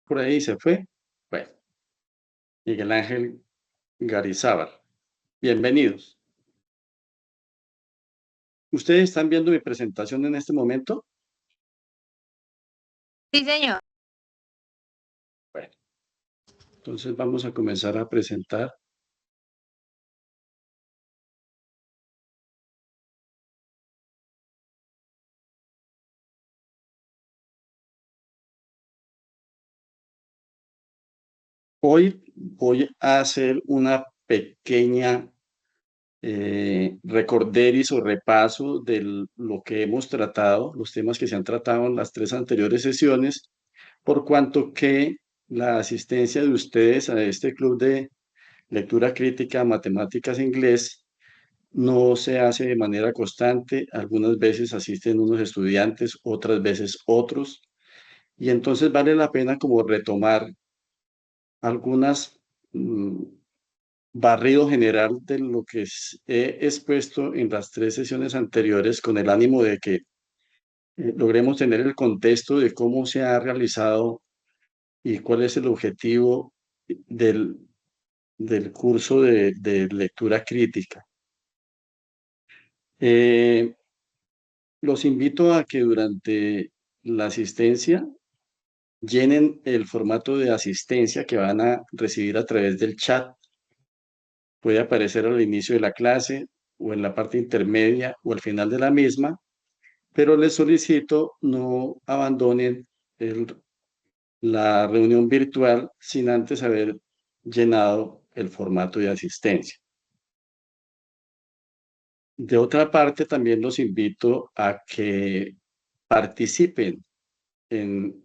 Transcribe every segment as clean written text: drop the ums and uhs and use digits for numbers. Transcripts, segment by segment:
Por ahí se fue. Bueno, Miguel Ángel Garizábal. Bienvenidos. ¿Ustedes están viendo mi presentación en este momento? Sí, señor. Bueno, entonces vamos a comenzar a presentar. Hoy voy a hacer una pequeña recorderis o repaso de lo que hemos tratado, los temas que se han tratado en las tres anteriores sesiones, por cuanto que la asistencia de ustedes a este club de lectura crítica, matemáticas e inglés no se hace de manera constante. Algunas veces asisten unos estudiantes, otras veces otros, y entonces vale la pena como retomar algunas barrido general de lo que he expuesto en las tres sesiones anteriores con el ánimo de que logremos tener el contexto de cómo se ha realizado y cuál es el objetivo del, del curso de lectura crítica. Eh, los invito a que durante la asistencia llenen el formato de asistencia que van a recibir a través del chat. Puede aparecer al inicio de la clase o en la parte intermedia o al final de la misma, pero les solicito no abandonen la reunión virtual sin antes haber llenado el formato de asistencia. De otra parte, también los invito a que participen en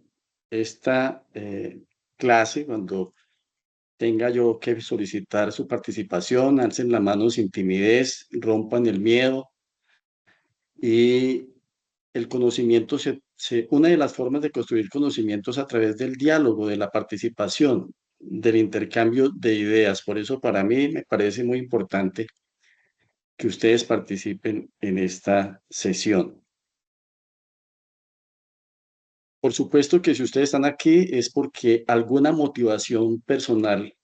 esta clase cuando tenga yo que solicitar su participación, alcen la mano sin timidez, rompan el miedo y el conocimiento una de las formas de construir conocimientos a través del diálogo, de la participación, del intercambio de ideas. Por eso para mí me parece muy importante que ustedes participen en esta sesión. Por supuesto que si ustedes están aquí es porque alguna motivación personal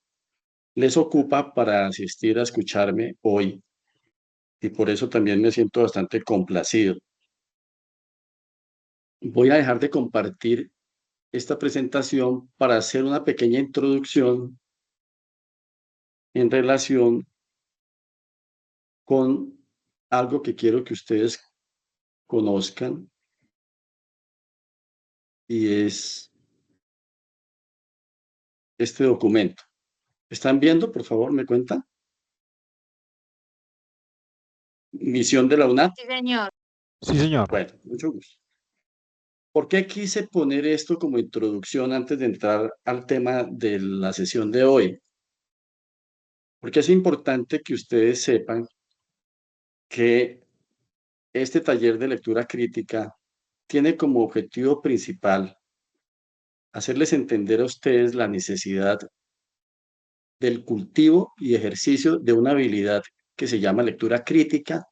les ocupa para asistir a escucharme hoy y por eso también me siento bastante complacido. Voy a dejar de compartir esta presentación para hacer una pequeña introducción en relación con algo que quiero que ustedes conozcan y es este documento. ¿Están viendo? Por favor, me cuentan. Misión de la UNAP. Sí, señor. Sí, señor. Bueno, mucho gusto. ¿Por qué quise poner esto como introducción antes de entrar al tema de la sesión de hoy? Porque es importante que ustedes sepan que este taller de lectura crítica tiene como objetivo principal hacerles entender a ustedes la necesidad del cultivo y ejercicio de una habilidad que se llama lectura crítica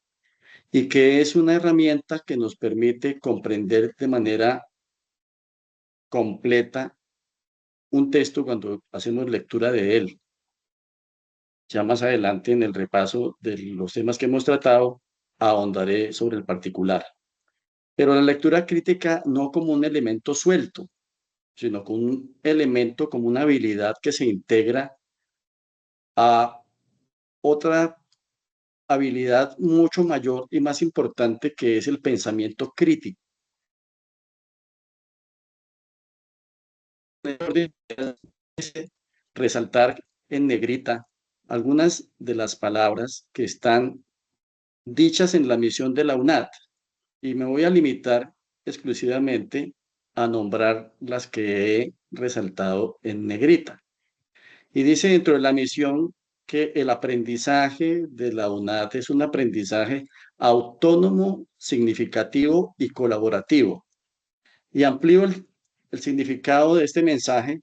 y que es una herramienta que nos permite comprender de manera completa un texto cuando hacemos lectura de él. Ya más adelante en el repaso de los temas que hemos tratado, ahondaré sobre el particular. Pero la lectura crítica no como un elemento suelto, sino como un elemento, como una habilidad que se integra a otra habilidad mucho mayor y más importante que es el pensamiento crítico. Resaltar en negrita algunas de las palabras que están dichas en la misión de la UNAT y me voy a limitar exclusivamente a nombrar las que he resaltado en negrita. Y dice dentro de la misión que el aprendizaje de la UNAT es un aprendizaje autónomo, significativo y colaborativo. Y amplío el significado de este mensaje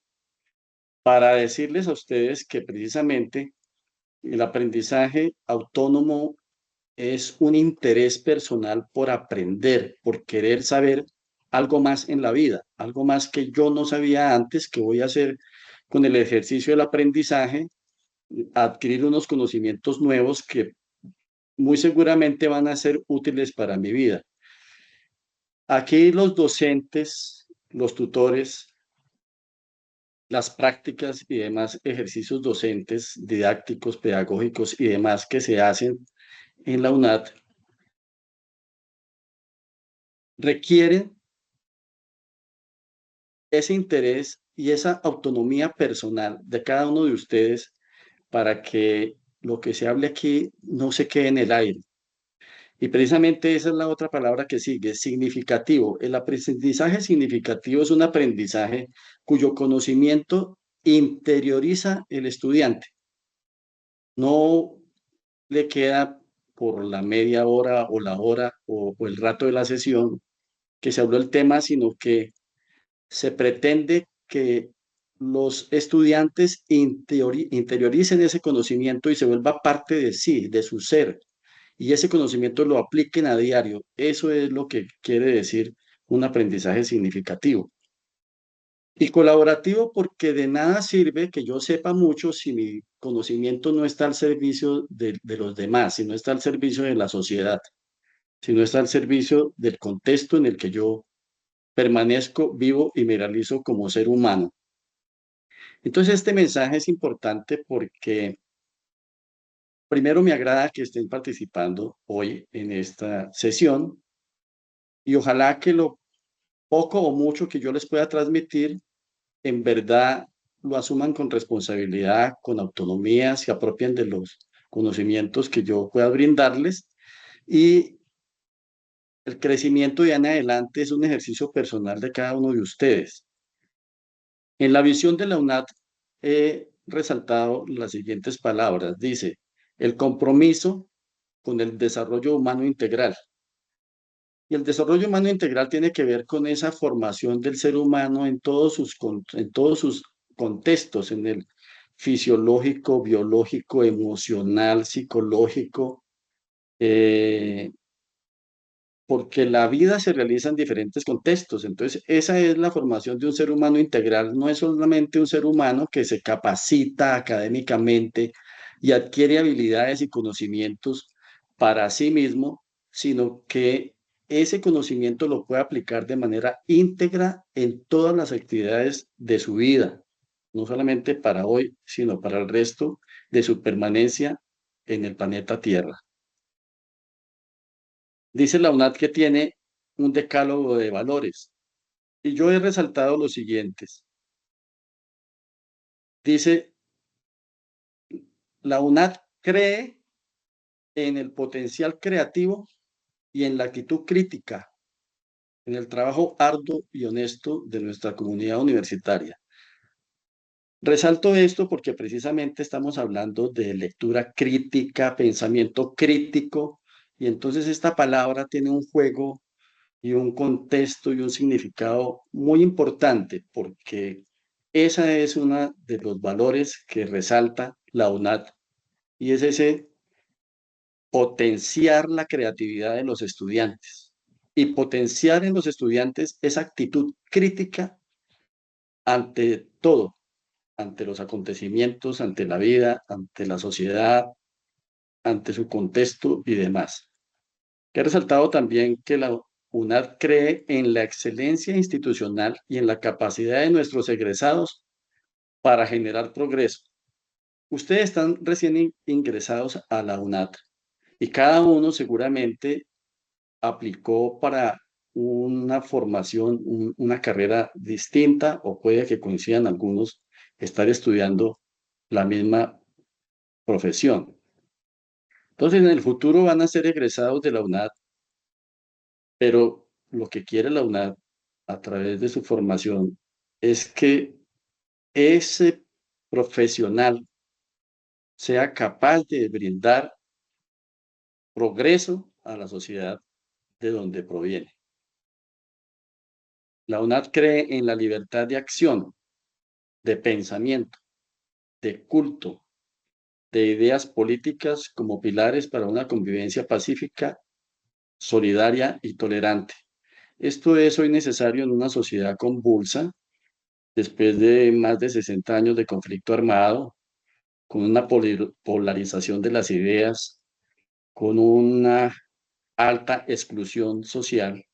para decirles a ustedes que precisamente el aprendizaje autónomo es un interés personal por aprender, por querer saber algo más en la vida, algo más que yo no sabía antes que voy a hacer con el ejercicio del aprendizaje, adquirir unos conocimientos nuevos que muy seguramente van a ser útiles para mi vida. Aquí los docentes, los tutores, las prácticas y demás ejercicios docentes, didácticos, pedagógicos y demás que se hacen en la UNAD requieren ese interés y esa autonomía personal de cada uno de ustedes para que lo que se hable aquí no se quede en el aire. Y precisamente esa es la otra palabra que sigue, significativo. El aprendizaje significativo es un aprendizaje cuyo conocimiento interioriza el estudiante. No le queda por la media hora o la hora o el rato de la sesión que se habló el tema, sino que se pretende que los estudiantes interioricen ese conocimiento y se vuelva parte de sí, de su ser, y ese conocimiento lo apliquen a diario. Eso es lo que quiere decir un aprendizaje significativo. Y colaborativo porque de nada sirve que yo sepa mucho si mi conocimiento no está al servicio de los demás, si no está al servicio de la sociedad, si no está al servicio del contexto en el que yo permanezco vivo y me realizo como ser humano. Entonces, este mensaje es importante porque primero me agrada que estén participando hoy en esta sesión y ojalá que lo poco o mucho que yo les pueda transmitir, en verdad lo asuman con responsabilidad, con autonomía, se apropien de los conocimientos que yo pueda brindarles y el crecimiento de en adelante es un ejercicio personal de cada uno de ustedes. En la visión de la UNAD he resaltado las siguientes palabras. Dice, el compromiso con el desarrollo humano integral. Y el desarrollo humano integral tiene que ver con esa formación del ser humano en todos sus contextos, en el fisiológico, biológico, emocional, psicológico, eh, porque la vida se realiza en diferentes contextos. Entonces, esa es la formación de un ser humano integral. No es solamente un ser humano que se capacita académicamente y adquiere habilidades y conocimientos para sí mismo, sino que ese conocimiento lo puede aplicar de manera íntegra en todas las actividades de su vida, no solamente para hoy, sino para el resto de su permanencia en el planeta Tierra. Dice la UNAD que tiene un decálogo de valores y yo he resaltado los siguientes. Dice, la UNAD cree en el potencial creativo y en la actitud crítica, en el trabajo arduo y honesto de nuestra comunidad universitaria. Resalto esto porque precisamente estamos hablando de lectura crítica, pensamiento crítico, y entonces esta palabra tiene un juego y un contexto y un significado muy importante porque esa es una de los valores que resalta la UNAD y es ese potenciar la creatividad de los estudiantes y potenciar en los estudiantes esa actitud crítica ante todo, ante los acontecimientos, ante la vida, ante la sociedad, ante su contexto y demás. He resaltado también que la UNAD cree en la excelencia institucional y en la capacidad de nuestros egresados para generar progreso. Ustedes están recién ingresados a la UNAD y cada uno seguramente aplicó para una formación, una carrera distinta o puede que coincidan algunos estar estudiando la misma profesión. Entonces, en el futuro van a ser egresados de la UNAD, pero lo que quiere la UNAD a través de su formación es que ese profesional sea capaz de brindar progreso a la sociedad de donde proviene. La UNAD cree en la libertad de acción, de pensamiento, de culto, de ideas políticas como pilares para una convivencia pacífica, solidaria y tolerante. Esto es hoy necesario en una sociedad convulsa, después de más de 60 años de conflicto armado, con una polarización de las ideas, con una alta exclusión social,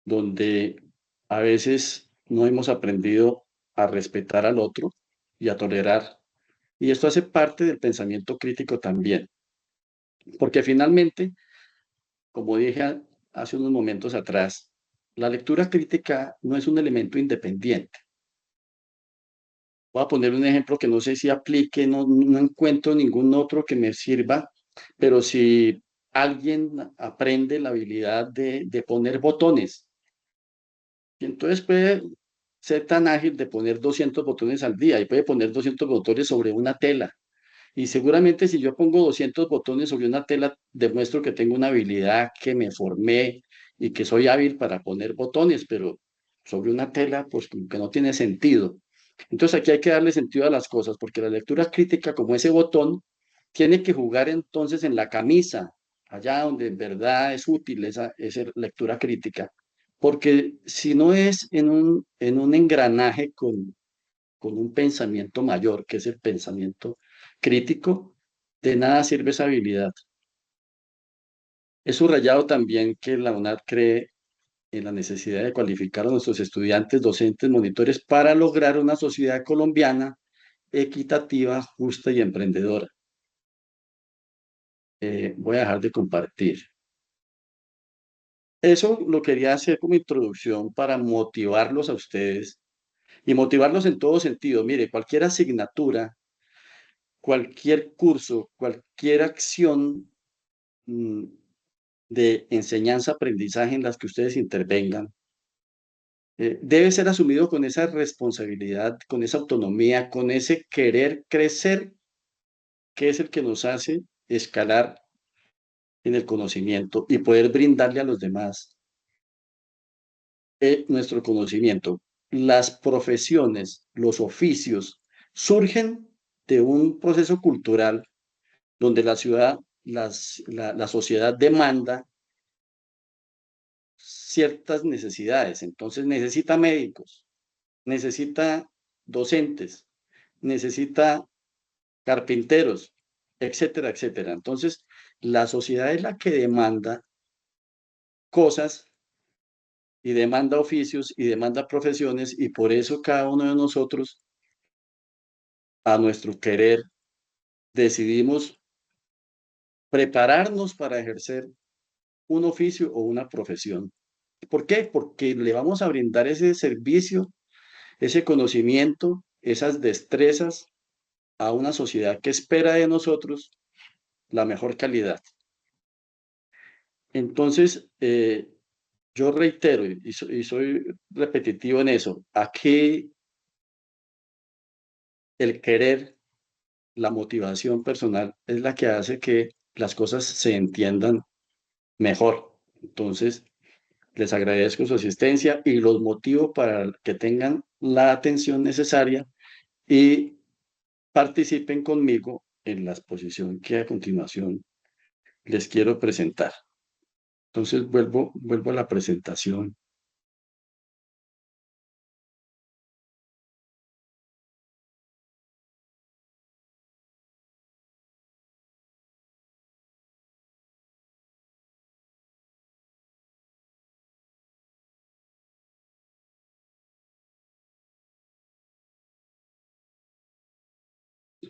donde a veces no hemos aprendido a respetar al otro y a tolerar. Y esto hace parte del pensamiento crítico también, porque finalmente, como dije hace unos momentos atrás, la lectura crítica no es un elemento independiente. Voy a poner un ejemplo que no sé si aplique, no encuentro ningún otro que me sirva, pero si alguien aprende la habilidad de poner botones, y entonces puede ser tan ágil de poner 200 botones al día y puede poner 200 botones sobre una tela. Y seguramente si yo pongo 200 botones sobre una tela, demuestro que tengo una habilidad, que me formé y que soy hábil para poner botones, pero sobre una tela, pues como que no tiene sentido. Entonces aquí hay que darle sentido a las cosas, porque la lectura crítica, como ese botón, tiene que jugar entonces en la camisa, allá donde en verdad es útil esa lectura crítica, porque si no es en un engranaje con un pensamiento mayor, que es el pensamiento crítico, de nada sirve esa habilidad. Es subrayado también que la UNAD cree en la necesidad de cualificar a nuestros estudiantes, docentes, monitores para lograr una sociedad colombiana equitativa, justa y emprendedora. Voy a dejar de compartir. Eso lo quería hacer como introducción para motivarlos a ustedes y motivarlos en todo sentido. Mire, cualquier asignatura, cualquier curso, cualquier acción mm, de enseñanza-aprendizaje en las que ustedes intervengan, debe ser asumido con esa responsabilidad, con esa autonomía, con ese querer crecer, que es el que nos hace escalar en el conocimiento y poder brindarle a los demás nuestro conocimiento. Las profesiones, los oficios, surgen de un proceso cultural donde la ciudad, la sociedad demanda ciertas necesidades. Entonces necesita médicos, necesita docentes, necesita carpinteros, etcétera, etcétera. Entonces, la sociedad es la que demanda cosas y demanda oficios y demanda profesiones y por eso cada uno de nosotros, a nuestro querer, decidimos prepararnos para ejercer un oficio o una profesión. ¿Por qué? Porque le vamos a brindar ese servicio, ese conocimiento, esas destrezas a una sociedad que espera de nosotros la mejor calidad. Entonces, yo reitero y soy repetitivo en eso, aquí el querer, la motivación personal es la que hace que las cosas se entiendan mejor. Entonces, les agradezco su asistencia y los motivo para que tengan la atención necesaria y participen conmigo en la exposición que a continuación les quiero presentar. Entonces, vuelvo a la presentación.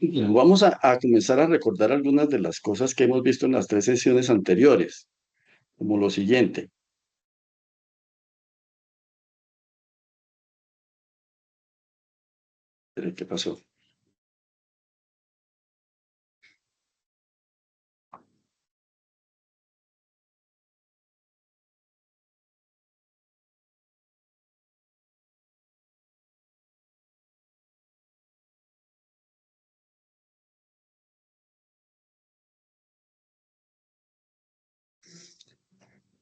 Vamos a comenzar a recordar algunas de las cosas que hemos visto en las tres sesiones anteriores, como lo siguiente. ¿Qué pasó?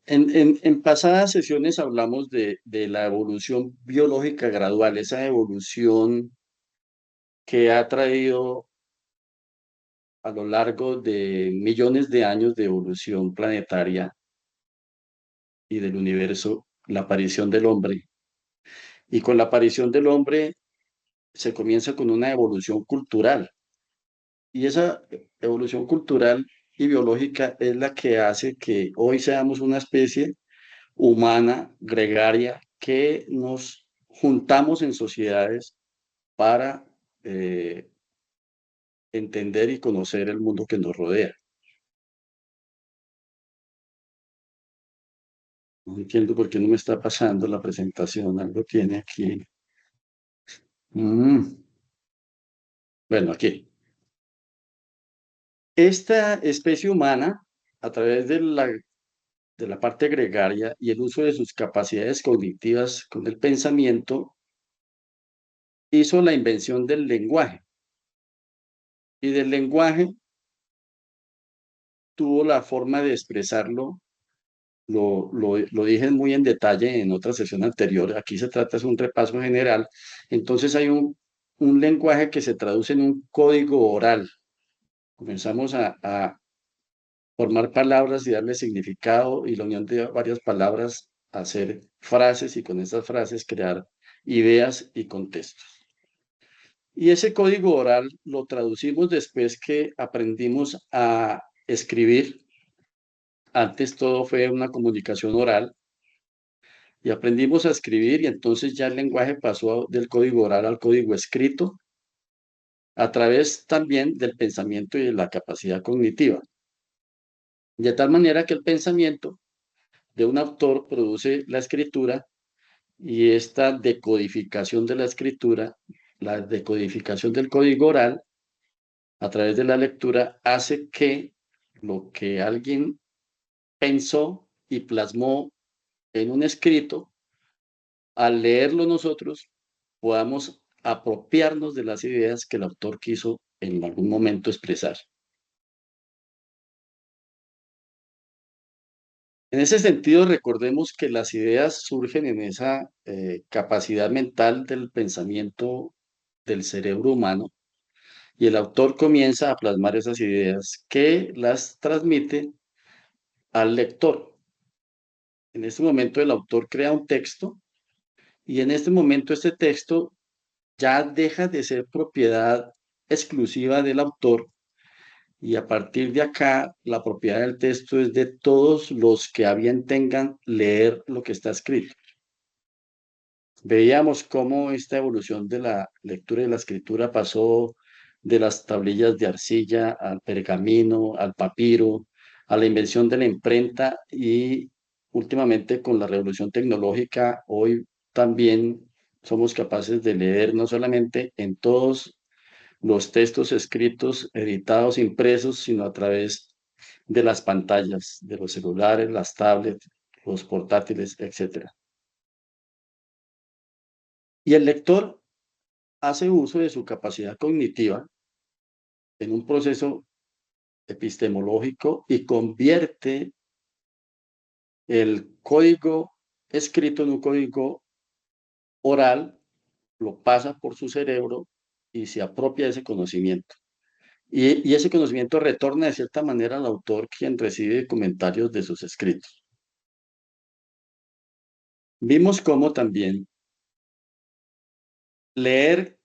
En pasadas sesiones hablamos de la evolución biológica gradual, esa evolución que ha traído a lo largo de millones de años de evolución planetaria y del universo la aparición del hombre. Y con la aparición del hombre se comienza con una evolución cultural. Y esa evolución cultural y biológica es la que hace que hoy seamos una especie humana, gregaria, que nos juntamos en sociedades para entender y conocer el mundo que nos rodea. No entiendo por qué no me está pasando la presentación, algo tiene aquí. Mm, bueno, aquí. Esta especie humana, a través de la parte gregaria y el uso de sus capacidades cognitivas con el pensamiento, hizo la invención del lenguaje. Y del lenguaje tuvo la forma de expresarlo. Lo dije muy en detalle en otra sesión anterior. Aquí se trata de un repaso general. Entonces hay un lenguaje que se traduce en un código oral. Comenzamos a formar palabras y darle significado y la unión de varias palabras, hacer frases y con esas frases crear ideas y contextos. Y ese código oral lo traducimos después que aprendimos a escribir. Antes todo fue una comunicación oral y aprendimos a escribir y entonces ya el lenguaje pasó del código oral al código escrito a través también del pensamiento y de la capacidad cognitiva. De tal manera que el pensamiento de un autor produce la escritura y esta decodificación de la escritura, la decodificación del código oral a través de la lectura hace que lo que alguien pensó y plasmó en un escrito, al leerlo nosotros, podamos apropiarnos de las ideas que el autor quiso en algún momento expresar. En ese sentido, recordemos que las ideas surgen en esa capacidad mental del pensamiento del cerebro humano y el autor comienza a plasmar esas ideas que las transmite al lector. En este momento el autor crea un texto y en este momento este texto ya deja de ser propiedad exclusiva del autor y a partir de acá la propiedad del texto es de todos los que a bien tengan leer lo que está escrito. Veíamos cómo esta evolución de la lectura y la escritura pasó de las tablillas de arcilla al pergamino, al papiro, a la invención de la imprenta y últimamente con la revolución tecnológica, hoy también somos capaces de leer no solamente en todos los textos escritos, editados, impresos, sino a través de las pantallas, de los celulares, las tablets, los portátiles, etcétera. Y el lector hace uso de su capacidad cognitiva en un proceso epistemológico y convierte el código escrito en un código oral, lo pasa por su cerebro y se apropia de ese conocimiento. Y ese conocimiento retorna de cierta manera al autor, quien recibe comentarios de sus escritos. Vimos cómo también leer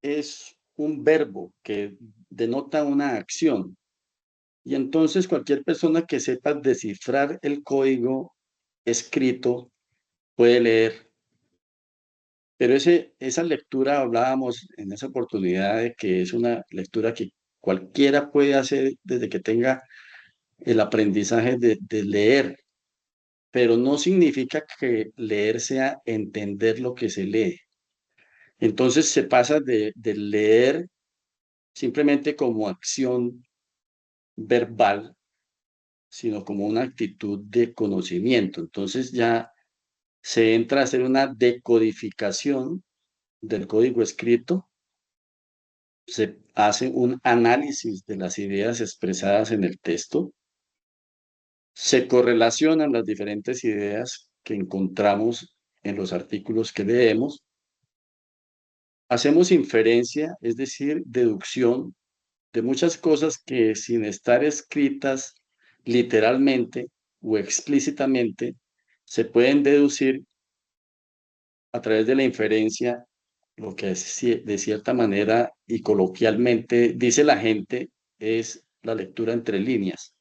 es un verbo que denota una acción. Y entonces cualquier persona que sepa descifrar el código escrito puede leer. Pero esa lectura hablábamos en esa oportunidad de que es una lectura que cualquiera puede hacer desde que tenga el aprendizaje de leer, pero no significa que leer sea entender lo que se lee. Entonces se pasa de leer simplemente como acción verbal, sino como una actitud de conocimiento. Entonces ya se entra a hacer una decodificación del código escrito, se hace un análisis de las ideas expresadas en el texto, se correlacionan las diferentes ideas que encontramos en los artículos que leemos, hacemos inferencia, es decir, deducción de muchas cosas que sin estar escritas literalmente o explícitamente, se pueden deducir a través de la inferencia, lo que es, de cierta manera y coloquialmente dice la gente es la lectura entre líneas.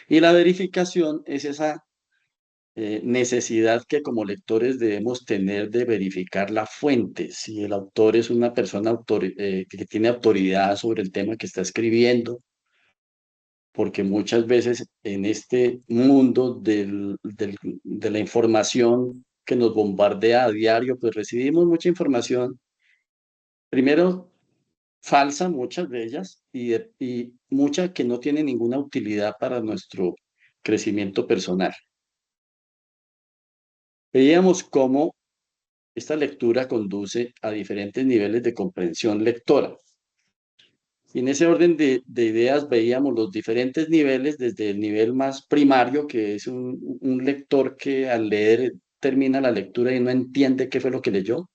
Y la verificación es esa necesidad que como lectores debemos tener de verificar la fuente, si el autor es una persona que tiene autoridad sobre el tema que está escribiendo, porque muchas veces en este mundo de la información que nos bombardea a diario, pues recibimos mucha información, primero falsa, muchas de ellas, y mucha que no tiene ninguna utilidad para nuestro crecimiento personal. Veíamos cómo esta lectura conduce a diferentes niveles de comprensión lectora. Y en ese orden de ideas veíamos los diferentes niveles, desde el nivel más primario, que es un lector que al leer termina la lectura y no entiende qué fue lo que leyó,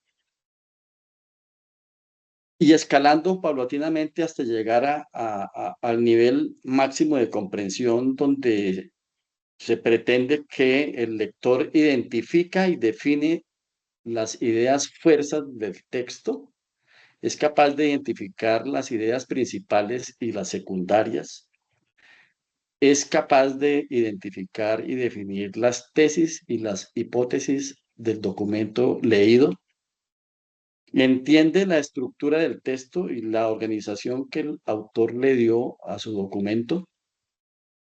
y escalando paulatinamente hasta llegar al nivel máximo de comprensión, donde se pretende que el lector identifica y define las ideas fuerzas del texto, es capaz de identificar las ideas principales y las secundarias, es capaz de identificar y definir las tesis y las hipótesis del documento leído, entiende la estructura del texto y la organización que el autor le dio a su documento,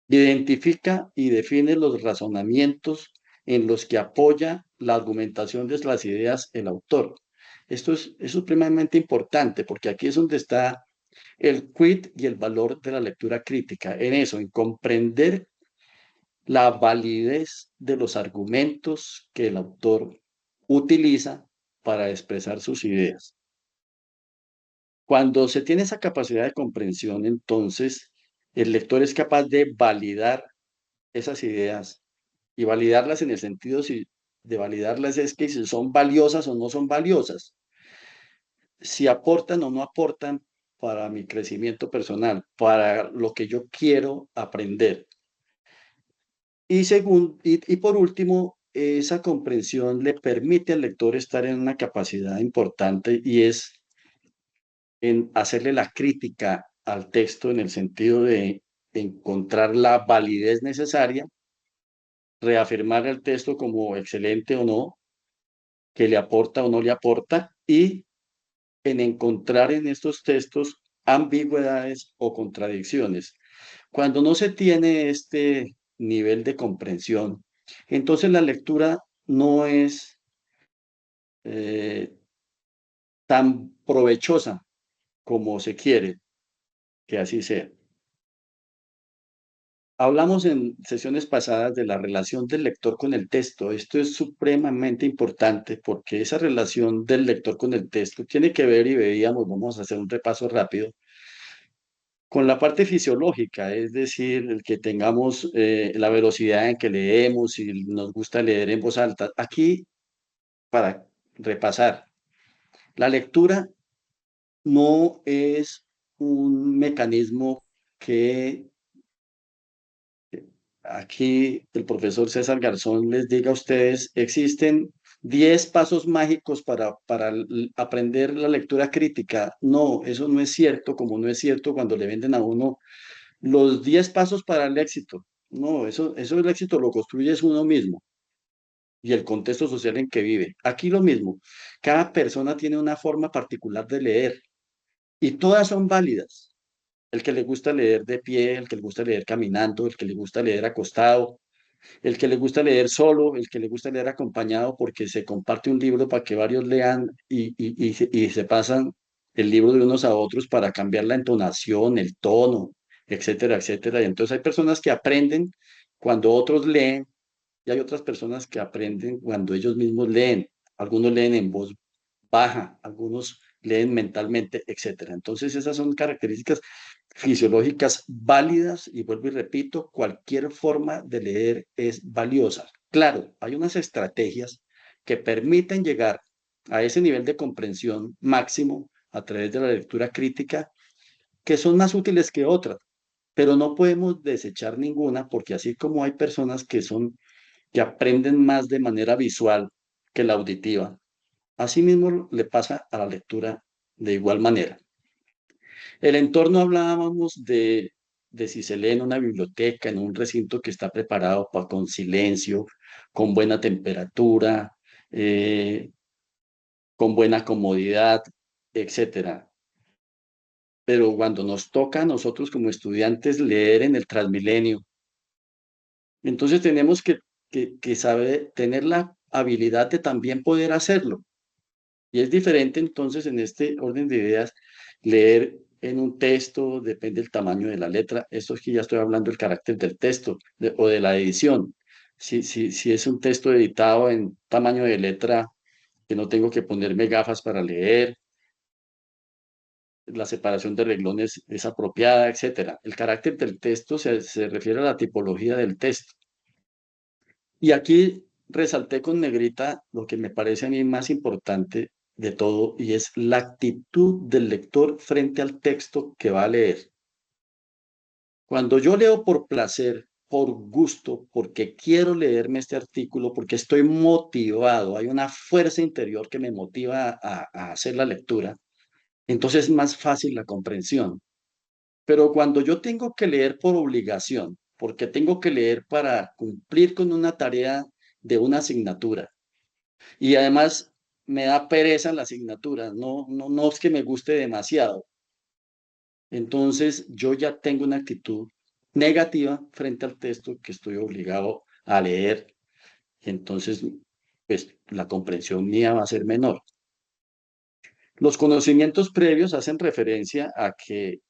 identifica y define los razonamientos en los que apoya la argumentación de las ideas el autor. Esto es supremamente importante porque aquí es donde está el quid y el valor de la lectura crítica, en eso, en comprender la validez de los argumentos que el autor utiliza para expresar sus ideas. Cuando se tiene esa capacidad de comprensión, entonces el lector es capaz de validar esas ideas y validarlas en el sentido de validarlas es que si son valiosas o no son valiosas, si aportan o no aportan para mi crecimiento personal, para lo que yo quiero aprender. Y por último, esa comprensión le permite al lector estar en una capacidad importante y es en hacerle la crítica al texto en el sentido de encontrar la validez necesaria, reafirmar el texto como excelente o no, que le aporta o no le aporta, y en encontrar en estos textos ambigüedades o contradicciones. Cuando no se tiene este nivel de comprensión, entonces la lectura no es tan provechosa como se quiere que así sea. Hablamos en sesiones pasadas de la relación del lector con el texto. Esto es supremamente importante porque esa relación del lector con el texto tiene que ver, y veíamos, vamos a hacer un repaso rápido, con la parte fisiológica, es decir, el que tengamos la velocidad en que leemos y nos gusta leer en voz alta. Aquí, para repasar, la lectura no es un mecanismo que aquí el profesor César Garzón les diga a ustedes, existen 10 pasos mágicos para aprender la lectura crítica. No, eso no es cierto, como no es cierto cuando le venden a uno los 10 pasos para el éxito. No, eso el éxito lo construye es uno mismo y el contexto social en que vive. Aquí lo mismo, cada persona tiene una forma particular de leer y todas son válidas. El que le gusta leer de pie, el que le gusta leer caminando, el que le gusta leer acostado, el que le gusta leer solo, el que le gusta leer acompañado porque se comparte un libro para que varios lean y se pasan el libro de unos a otros para cambiar la entonación, el tono, etcétera, etcétera. Y entonces hay personas que aprenden cuando otros leen y hay otras personas que aprenden cuando ellos mismos leen. Algunos leen en voz baja, algunos leen mentalmente, etcétera. Entonces esas son características fisiológicas válidas y vuelvo y repito, cualquier forma de leer es valiosa. Claro, hay unas estrategias que permiten llegar a ese nivel de comprensión máximo a través de la lectura crítica que son más útiles que otras, pero no podemos desechar ninguna porque así como hay personas que aprenden más de manera visual, que la auditiva. Asimismo, le pasa a la lectura de igual manera. El entorno hablábamos de si se lee en una biblioteca, en un recinto que está preparado con silencio, con buena temperatura, eh, con buena comodidad, etcétera. Pero cuando nos toca a nosotros como estudiantes leer en el Transmilenio, entonces tenemos que saber, tener la habilidad de también poder hacerlo. Y es diferente entonces en este orden de ideas leer en un texto, depende del tamaño de la letra. Esto es que ya estoy hablando del carácter del texto o de la edición. Si es un texto editado en tamaño de letra, que no tengo que ponerme gafas para leer, la separación de renglones es apropiada, etcétera. El carácter del texto se refiere a la tipología del texto. Y aquí resalté con negrita lo que me parece a mí más importante de todo y es la actitud del lector frente al texto que va a leer. Cuando yo leo por placer, por gusto, porque quiero leerme este artículo, porque estoy motivado, hay una fuerza interior que me motiva a hacer la lectura, entonces es más fácil la comprensión. Pero cuando yo tengo que leer por obligación, porque tengo que leer para cumplir con una tarea de una asignatura, y además me da pereza la asignatura, no es que me guste demasiado, entonces yo ya tengo una actitud negativa frente al texto que estoy obligado a leer, y entonces pues la comprensión mía va a ser menor. Los conocimientos previos hacen referencia a que,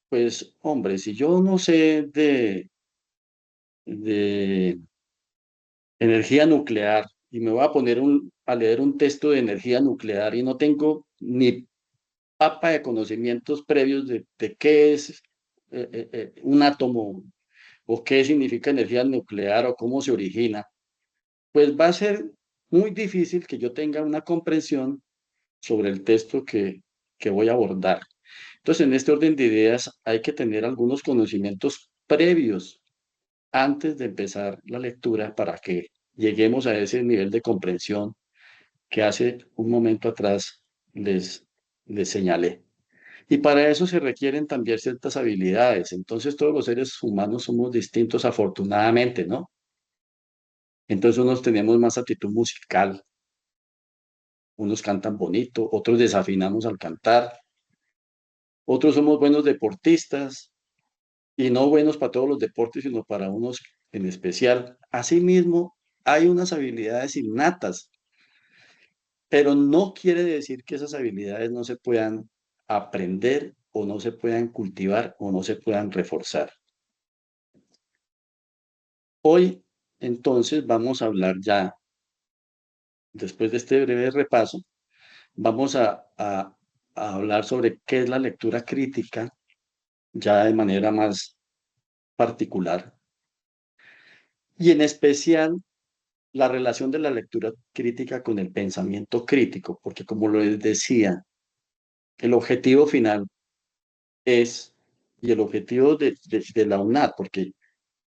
pues, hombre, si yo no sé de energía nuclear y me voy a poner a leer un texto de energía nuclear y no tengo ni papa de conocimientos previos de qué es un átomo o qué significa energía nuclear o cómo se origina, pues va a ser muy difícil que yo tenga una comprensión sobre el texto que voy a abordar. Entonces, en este orden de ideas hay que tener algunos conocimientos previos antes de empezar la lectura para que lleguemos a ese nivel de comprensión que hace un momento atrás les señalé. Y para eso se requieren también ciertas habilidades. Entonces todos los seres humanos somos distintos afortunadamente, ¿no? Entonces unos tenemos más aptitud musical, unos cantan bonito, otros desafinamos al cantar, otros somos buenos deportistas y no buenos para todos los deportes, sino para unos en especial. Asimismo, hay unas habilidades innatas, pero no quiere decir que esas habilidades no se puedan aprender o no se puedan cultivar o no se puedan reforzar. Hoy, entonces, vamos a hablar ya, después de este breve repaso, vamos a hablar sobre qué es la lectura crítica, ya de manera más particular, y en especial la relación de la lectura crítica con el pensamiento crítico, porque como les decía, el objetivo final es, y el objetivo de la UNAD, porque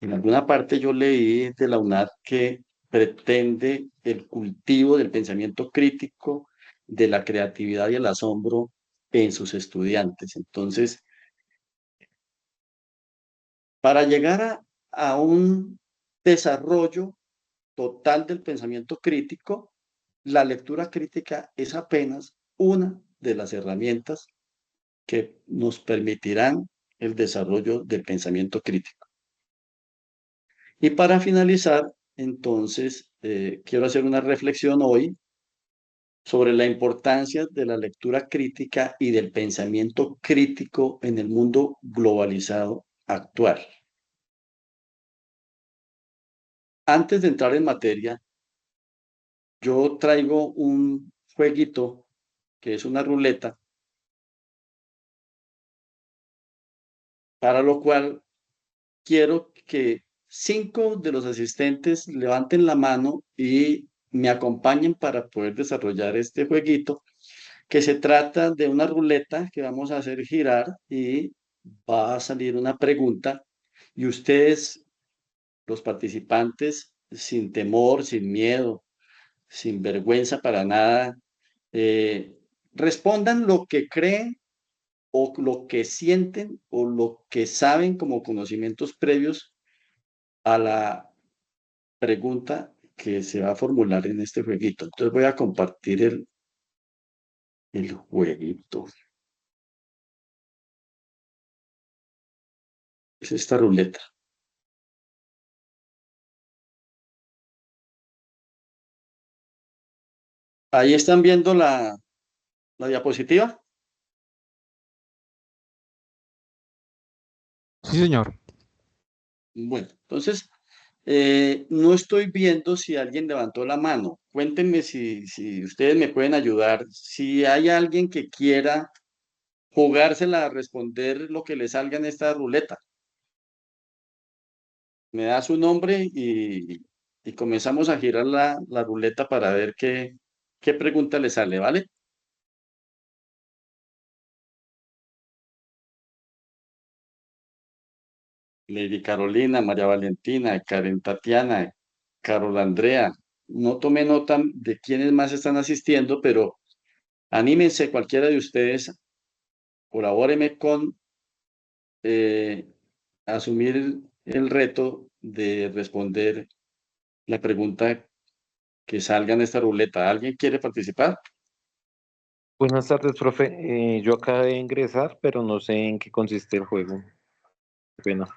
en alguna parte yo leí de la UNAD que pretende el cultivo del pensamiento crítico, de la creatividad y el asombro en sus estudiantes. Entonces, para llegar a un desarrollo total del pensamiento crítico, la lectura crítica es apenas una de las herramientas que nos permitirán el desarrollo del pensamiento crítico. Y para finalizar, entonces, quiero hacer una reflexión hoy sobre la importancia de la lectura crítica y del pensamiento crítico en el mundo globalizado actual. Antes de entrar en materia, yo traigo un jueguito que es una ruleta, para lo cual quiero que 5 de los asistentes levanten la mano y me acompañen para poder desarrollar este jueguito, que se trata de una ruleta que vamos a hacer girar y va a salir una pregunta y ustedes, los participantes, sin temor, sin miedo, sin vergüenza para nada. Eh, Respondan lo que creen o lo que sienten o lo que saben como conocimientos previos a la pregunta que se va a formular en este jueguito. Entonces voy a compartir el jueguito. Es esta ruleta. Ahí están viendo la diapositiva. Sí, señor. Bueno, entonces no estoy viendo si alguien levantó la mano. Cuéntenme si ustedes me pueden ayudar. Si hay alguien que quiera jugársela a responder lo que le salga en esta ruleta, me da su nombre y comenzamos a girar la ruleta para ver qué pregunta le sale, ¿vale? Lady Carolina, María Valentina, Karen Tatiana, Carol Andrea. No tomé nota de quiénes más están asistiendo, pero anímense cualquiera de ustedes, colabóreme con eh, asumir el reto de responder la pregunta que salga en esta ruleta. ¿Alguien quiere participar? Buenas tardes, profe. Yo acabé de ingresar, pero no sé en qué consiste el juego. Qué pena.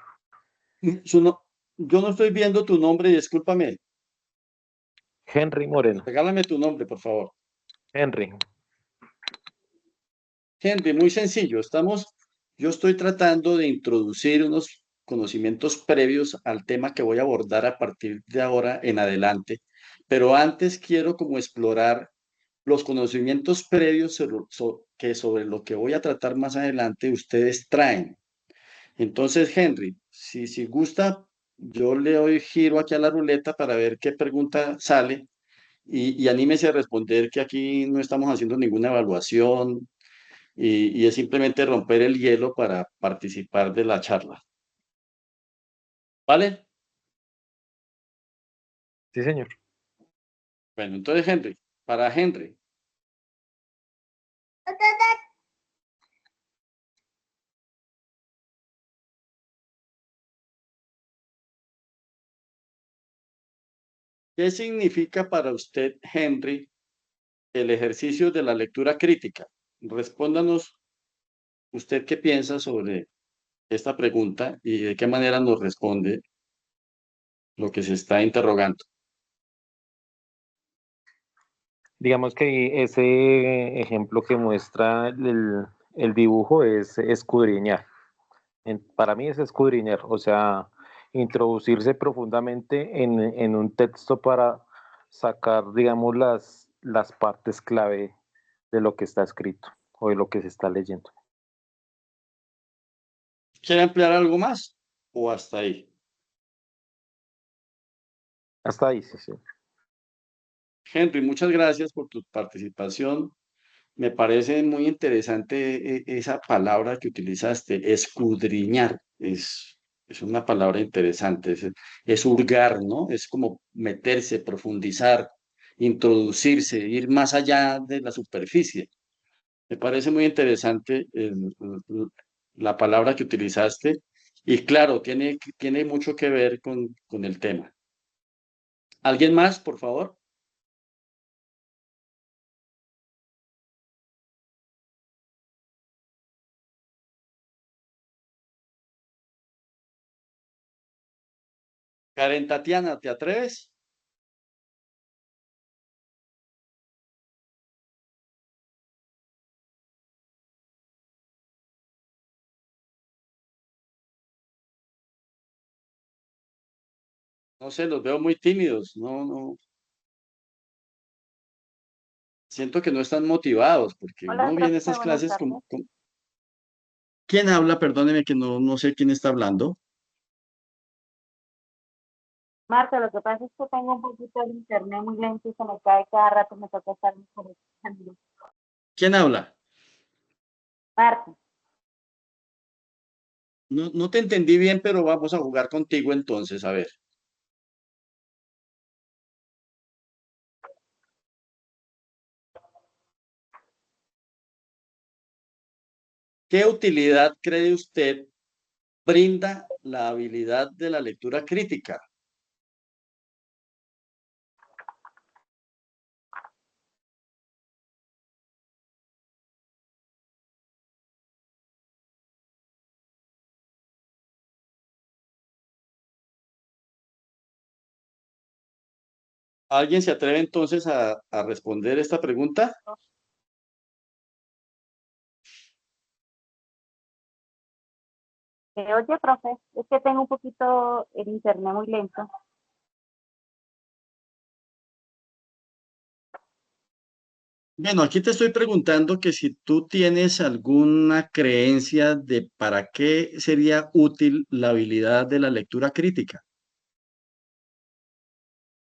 Su no- yo no estoy viendo tu nombre, discúlpame. Henry Moreno. Regálame tu nombre, por favor. Henry. Henry, muy sencillo. Yo estoy tratando de introducir unos conocimientos previos al tema que voy a abordar a partir de ahora en adelante, pero antes quiero como explorar los conocimientos previos que sobre lo que voy a tratar más adelante ustedes traen. Entonces, Henry, si gusta, yo le doy giro aquí a la ruleta para ver qué pregunta sale y anímese a responder que aquí no estamos haciendo ninguna evaluación y es simplemente romper el hielo para participar de la charla. ¿Vale? Sí, señor. Bueno, entonces, Henry, para Henry, ¿qué significa para usted, Henry, el ejercicio de la lectura crítica? Respóndanos usted qué piensa sobre esta pregunta y de qué manera nos responde lo que se está interrogando. Digamos que ese ejemplo que muestra el dibujo es escudriñar. Para mí es escudriñar, o sea, introducirse profundamente en un texto para sacar, digamos, las partes clave de lo que está escrito o de lo que se está leyendo. ¿Quiere emplear algo más o hasta ahí? Hasta ahí, sí, sí. Henry, muchas gracias por tu participación. Me parece muy interesante esa palabra que utilizaste, escudriñar. Es una palabra interesante, es hurgar, ¿no? Es como meterse, profundizar, introducirse, ir más allá de la superficie. Me parece muy interesante la palabra que utilizaste y claro, tiene mucho que ver con el tema. ¿Alguien más, por favor? Karen Tatiana, ¿te atreves? No sé, los veo muy tímidos. No, no. Siento que no están motivados porque Hola, uno viene a profe, estas buenas clases tardes. ¿Quién habla? Perdóneme que no sé quién está hablando. Marta, lo que pasa es que tengo un poquito de internet muy lento y se me cae cada rato, me toca estar conectando. ¿Quién habla? Marta, No te entendí bien, pero vamos a jugar contigo entonces, a ver. ¿Qué utilidad cree usted brinda la habilidad de la lectura crítica? ¿Alguien se atreve entonces a responder esta pregunta? Oye, profe, es que tengo un poquito el internet muy lento. Bueno, aquí te estoy preguntando que si tú tienes alguna creencia de para qué sería útil la habilidad de la lectura crítica.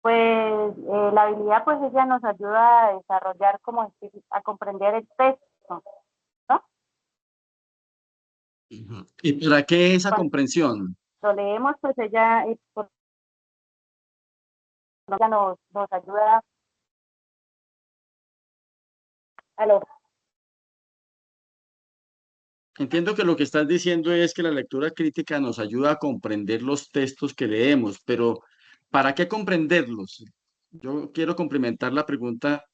Pues la habilidad, pues ella nos ayuda a desarrollar como a comprender el texto, ¿no? Ujú. ¿Y para qué esa Cuando comprensión? leemos, pues ella, pues, ella nos ayuda a lo. Entiendo que lo que estás diciendo es que la lectura crítica nos ayuda a comprender los textos que leemos, pero ¿para qué comprenderlos? Yo quiero complementar la pregunta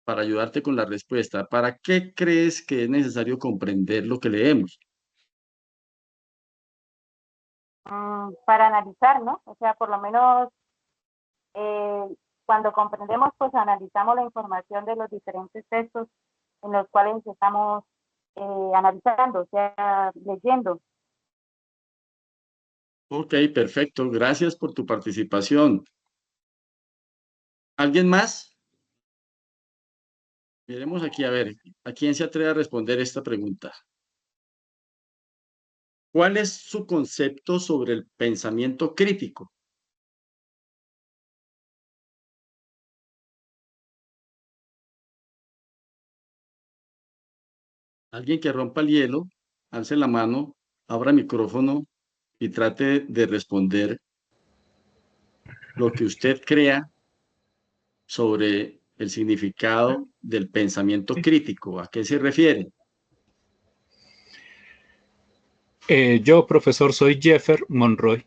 para ayudarte con la respuesta. ¿Para qué crees que es necesario comprender lo que leemos? Para analizar, ¿no? O sea, por lo menos eh, cuando comprendemos, pues analizamos la información de los diferentes textos en los cuales estamos analizando, o sea, leyendo. Ok, perfecto. Gracias por tu participación. ¿Alguien más? Miremos aquí a ver, ¿a quién se atreve a responder esta pregunta? ¿Cuál es su concepto sobre el pensamiento crítico? Alguien que rompa el hielo, alce la mano, abra micrófono y trate de responder lo que usted crea sobre el significado del pensamiento crítico. ¿A qué se refiere? Yo, profesor, soy Jeffer Monroy.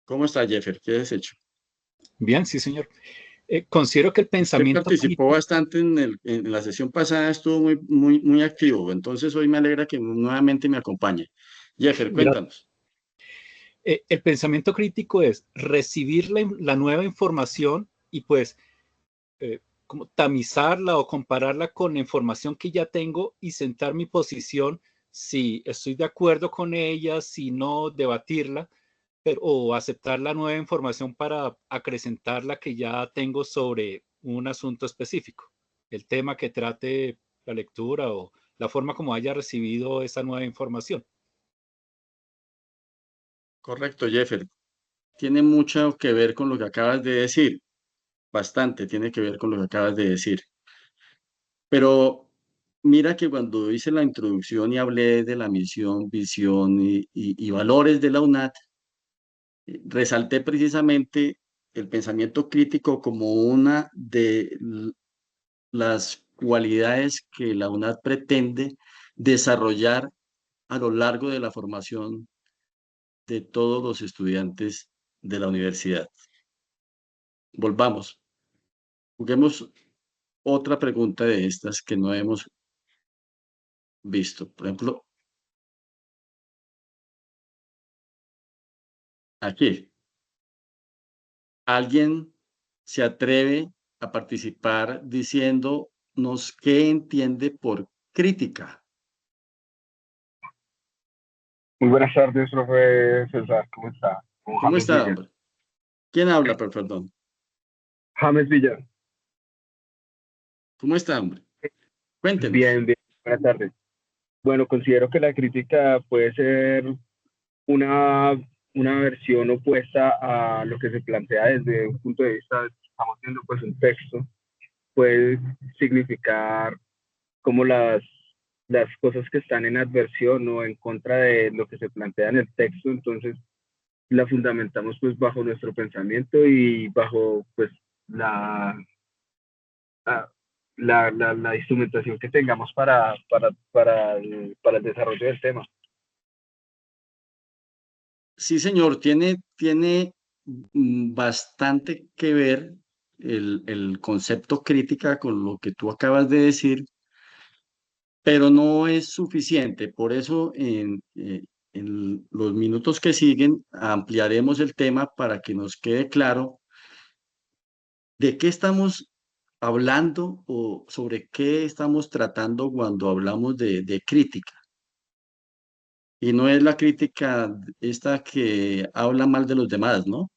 ¿Cómo está, Jeffer? ¿Qué has hecho? Bien, sí, señor. Considero que el Usted pensamiento participó crítico, bastante en la sesión pasada, estuvo muy activo. Entonces, hoy me alegra que nuevamente me acompañe. Jeffer, cuéntanos. el pensamiento crítico es recibir la nueva información y pues como tamizarla o compararla con la información que ya tengo y sentar mi posición si estoy de acuerdo con ella, si no, debatirla, pero, o aceptar la nueva información para acrecentar la que ya tengo sobre un asunto específico, el tema que trate la lectura o la forma como haya recibido esa nueva información. Correcto, Jeffer. Tiene mucho que ver con lo que acabas de decir. Bastante tiene que ver con lo que acabas de decir. Pero mira que cuando hice la introducción y hablé de la misión, visión y valores de la UNAT, resalté precisamente el pensamiento crítico como una de las cualidades que la UNAD pretende desarrollar a lo largo de la formación de todos los estudiantes de la universidad. Volvamos, juguemos otra pregunta de estas que no hemos visto. Por ejemplo, aquí, ¿alguien se atreve a participar diciéndonos qué entiende por crítica? Muy buenas tardes, profe César, ¿cómo está? Con ¿Cómo James está, Villa. hombre? ¿Quién habla, perdón? James Villa, ¿Cómo está, hombre? Cuéntenos. bien, bien, buenas tardes. Bueno, considero que la crítica puede ser una, una versión opuesta a lo que se plantea desde un punto de vista, estamos viendo pues un texto, puede significar como las cosas que están en adversión o en contra de lo que se plantea en el texto, entonces la fundamentamos pues bajo nuestro pensamiento y bajo pues la, la instrumentación que tengamos para el desarrollo del tema. Sí, señor, tiene bastante que ver el concepto crítica con lo que tú acabas de decir, pero no es suficiente. Por eso, en los minutos que siguen, ampliaremos el tema para que nos quede claro de qué estamos hablando o sobre qué estamos tratando cuando hablamos de crítica. Y no es la crítica esta que habla mal de los demás, ¿no?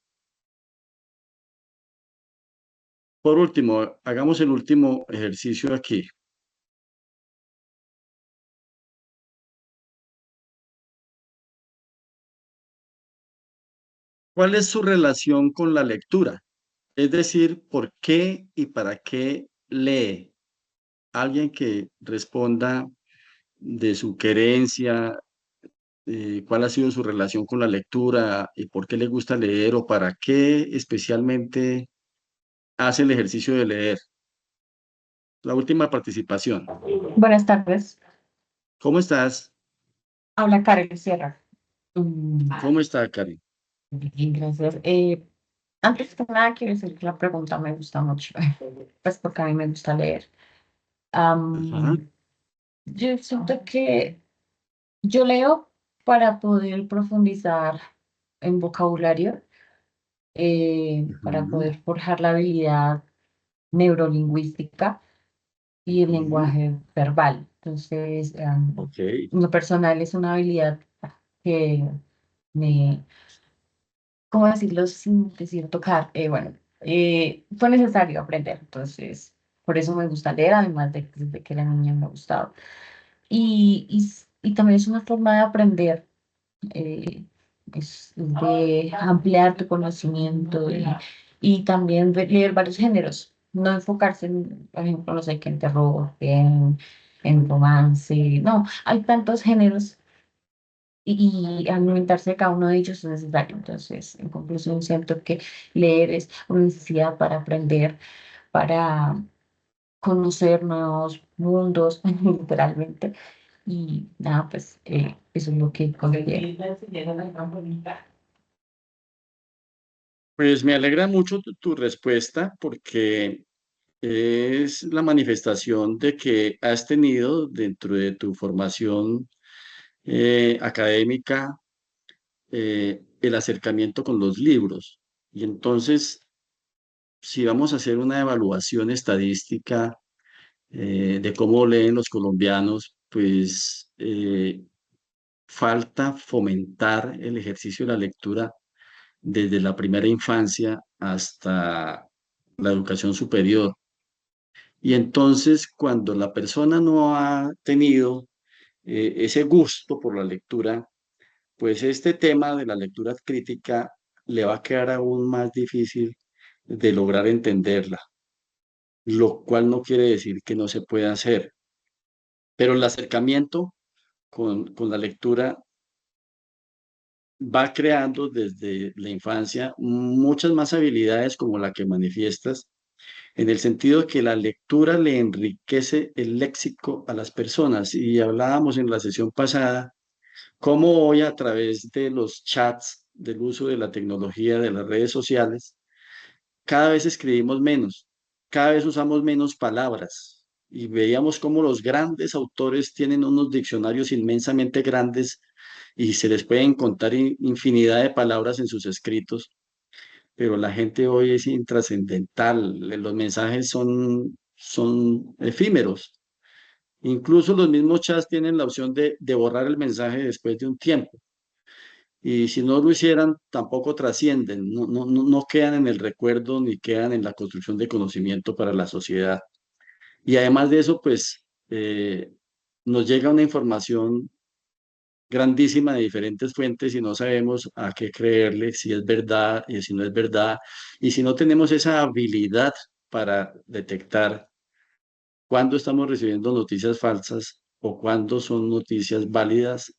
Por último, hagamos el último ejercicio aquí. ¿Cuál es su relación con la lectura? Es decir, ¿por qué y para qué lee? Alguien que responda de su querencia, cuál ha sido su relación con la lectura y por qué le gusta leer o para qué especialmente hace el ejercicio de leer. La última participación. Buenas tardes. ¿Cómo estás? Habla Karen Sierra. ¿Cómo está, Karen? Bien, gracias. Antes que nada, quiero decir que la pregunta me gusta mucho, pues porque a mí me gusta leer. Ajá. Yo siento que yo leo para poder profundizar en vocabulario, para Ujú, poder forjar la habilidad neurolingüística y el ujú. lenguaje verbal. Entonces, Ok. en lo personal es una habilidad que me, ¿cómo decirlo sin decir tocar? Bueno, fue necesario aprender, entonces por eso me gusta leer, además de que desde que era niña me ha gustado. Y también es una forma de aprender, eh, es de ampliar tu conocimiento y también leer varios géneros, no enfocarse en, por ejemplo, no sé, que en terror, que en romance, no, hay tantos géneros y alimentarse de cada uno de ellos es necesario. Entonces, en conclusión, siento que leer es una necesidad para aprender, para conocer nuevos mundos, literalmente. Y nada, pues eso es lo que considero. Pues me alegra mucho tu respuesta porque es la manifestación de que has tenido dentro de tu formación académica el acercamiento con los libros. Y entonces, si vamos a hacer una evaluación estadística de cómo leen los colombianos, pues falta fomentar el ejercicio de la lectura desde la primera infancia hasta la educación superior. Y entonces, cuando la persona no ha tenido ese gusto por la lectura, pues este tema de la lectura crítica le va a quedar aún más difícil de lograr entenderla, lo cual no quiere decir que no se pueda hacer, pero el acercamiento con la lectura va creando desde la infancia muchas más habilidades como la que manifiestas, en el sentido de que la lectura le enriquece el léxico a las personas. Y hablábamos en la sesión pasada cómo hoy a través de los chats, del uso de la tecnología, de las redes sociales, cada vez escribimos menos, cada vez usamos menos palabras. Y veíamos cómo los grandes autores tienen unos diccionarios inmensamente grandes y se les pueden contar infinidad de palabras en sus escritos, pero la gente hoy es intrascendental, los mensajes son efímeros. Incluso los mismos chats tienen la opción de borrar el mensaje después de un tiempo. Y si no lo hicieran, tampoco trascienden, no quedan en el recuerdo ni quedan en la construcción de conocimiento para la sociedad. Y además de eso, pues nos llega una información grandísima de diferentes fuentes y no sabemos a qué creerle, si es verdad y si no es verdad. Y si no tenemos esa habilidad para detectar cuándo estamos recibiendo noticias falsas o cuándo son noticias válidas,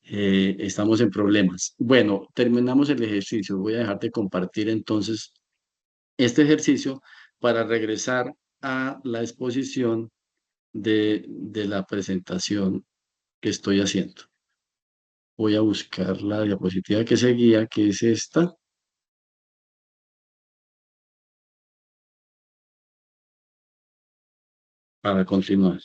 estamos en problemas. Bueno, terminamos el ejercicio. Voy a dejar de compartir entonces este ejercicio para regresar a la exposición de la presentación que estoy haciendo. Voy a buscar la diapositiva que seguía, que es esta. Para continuar.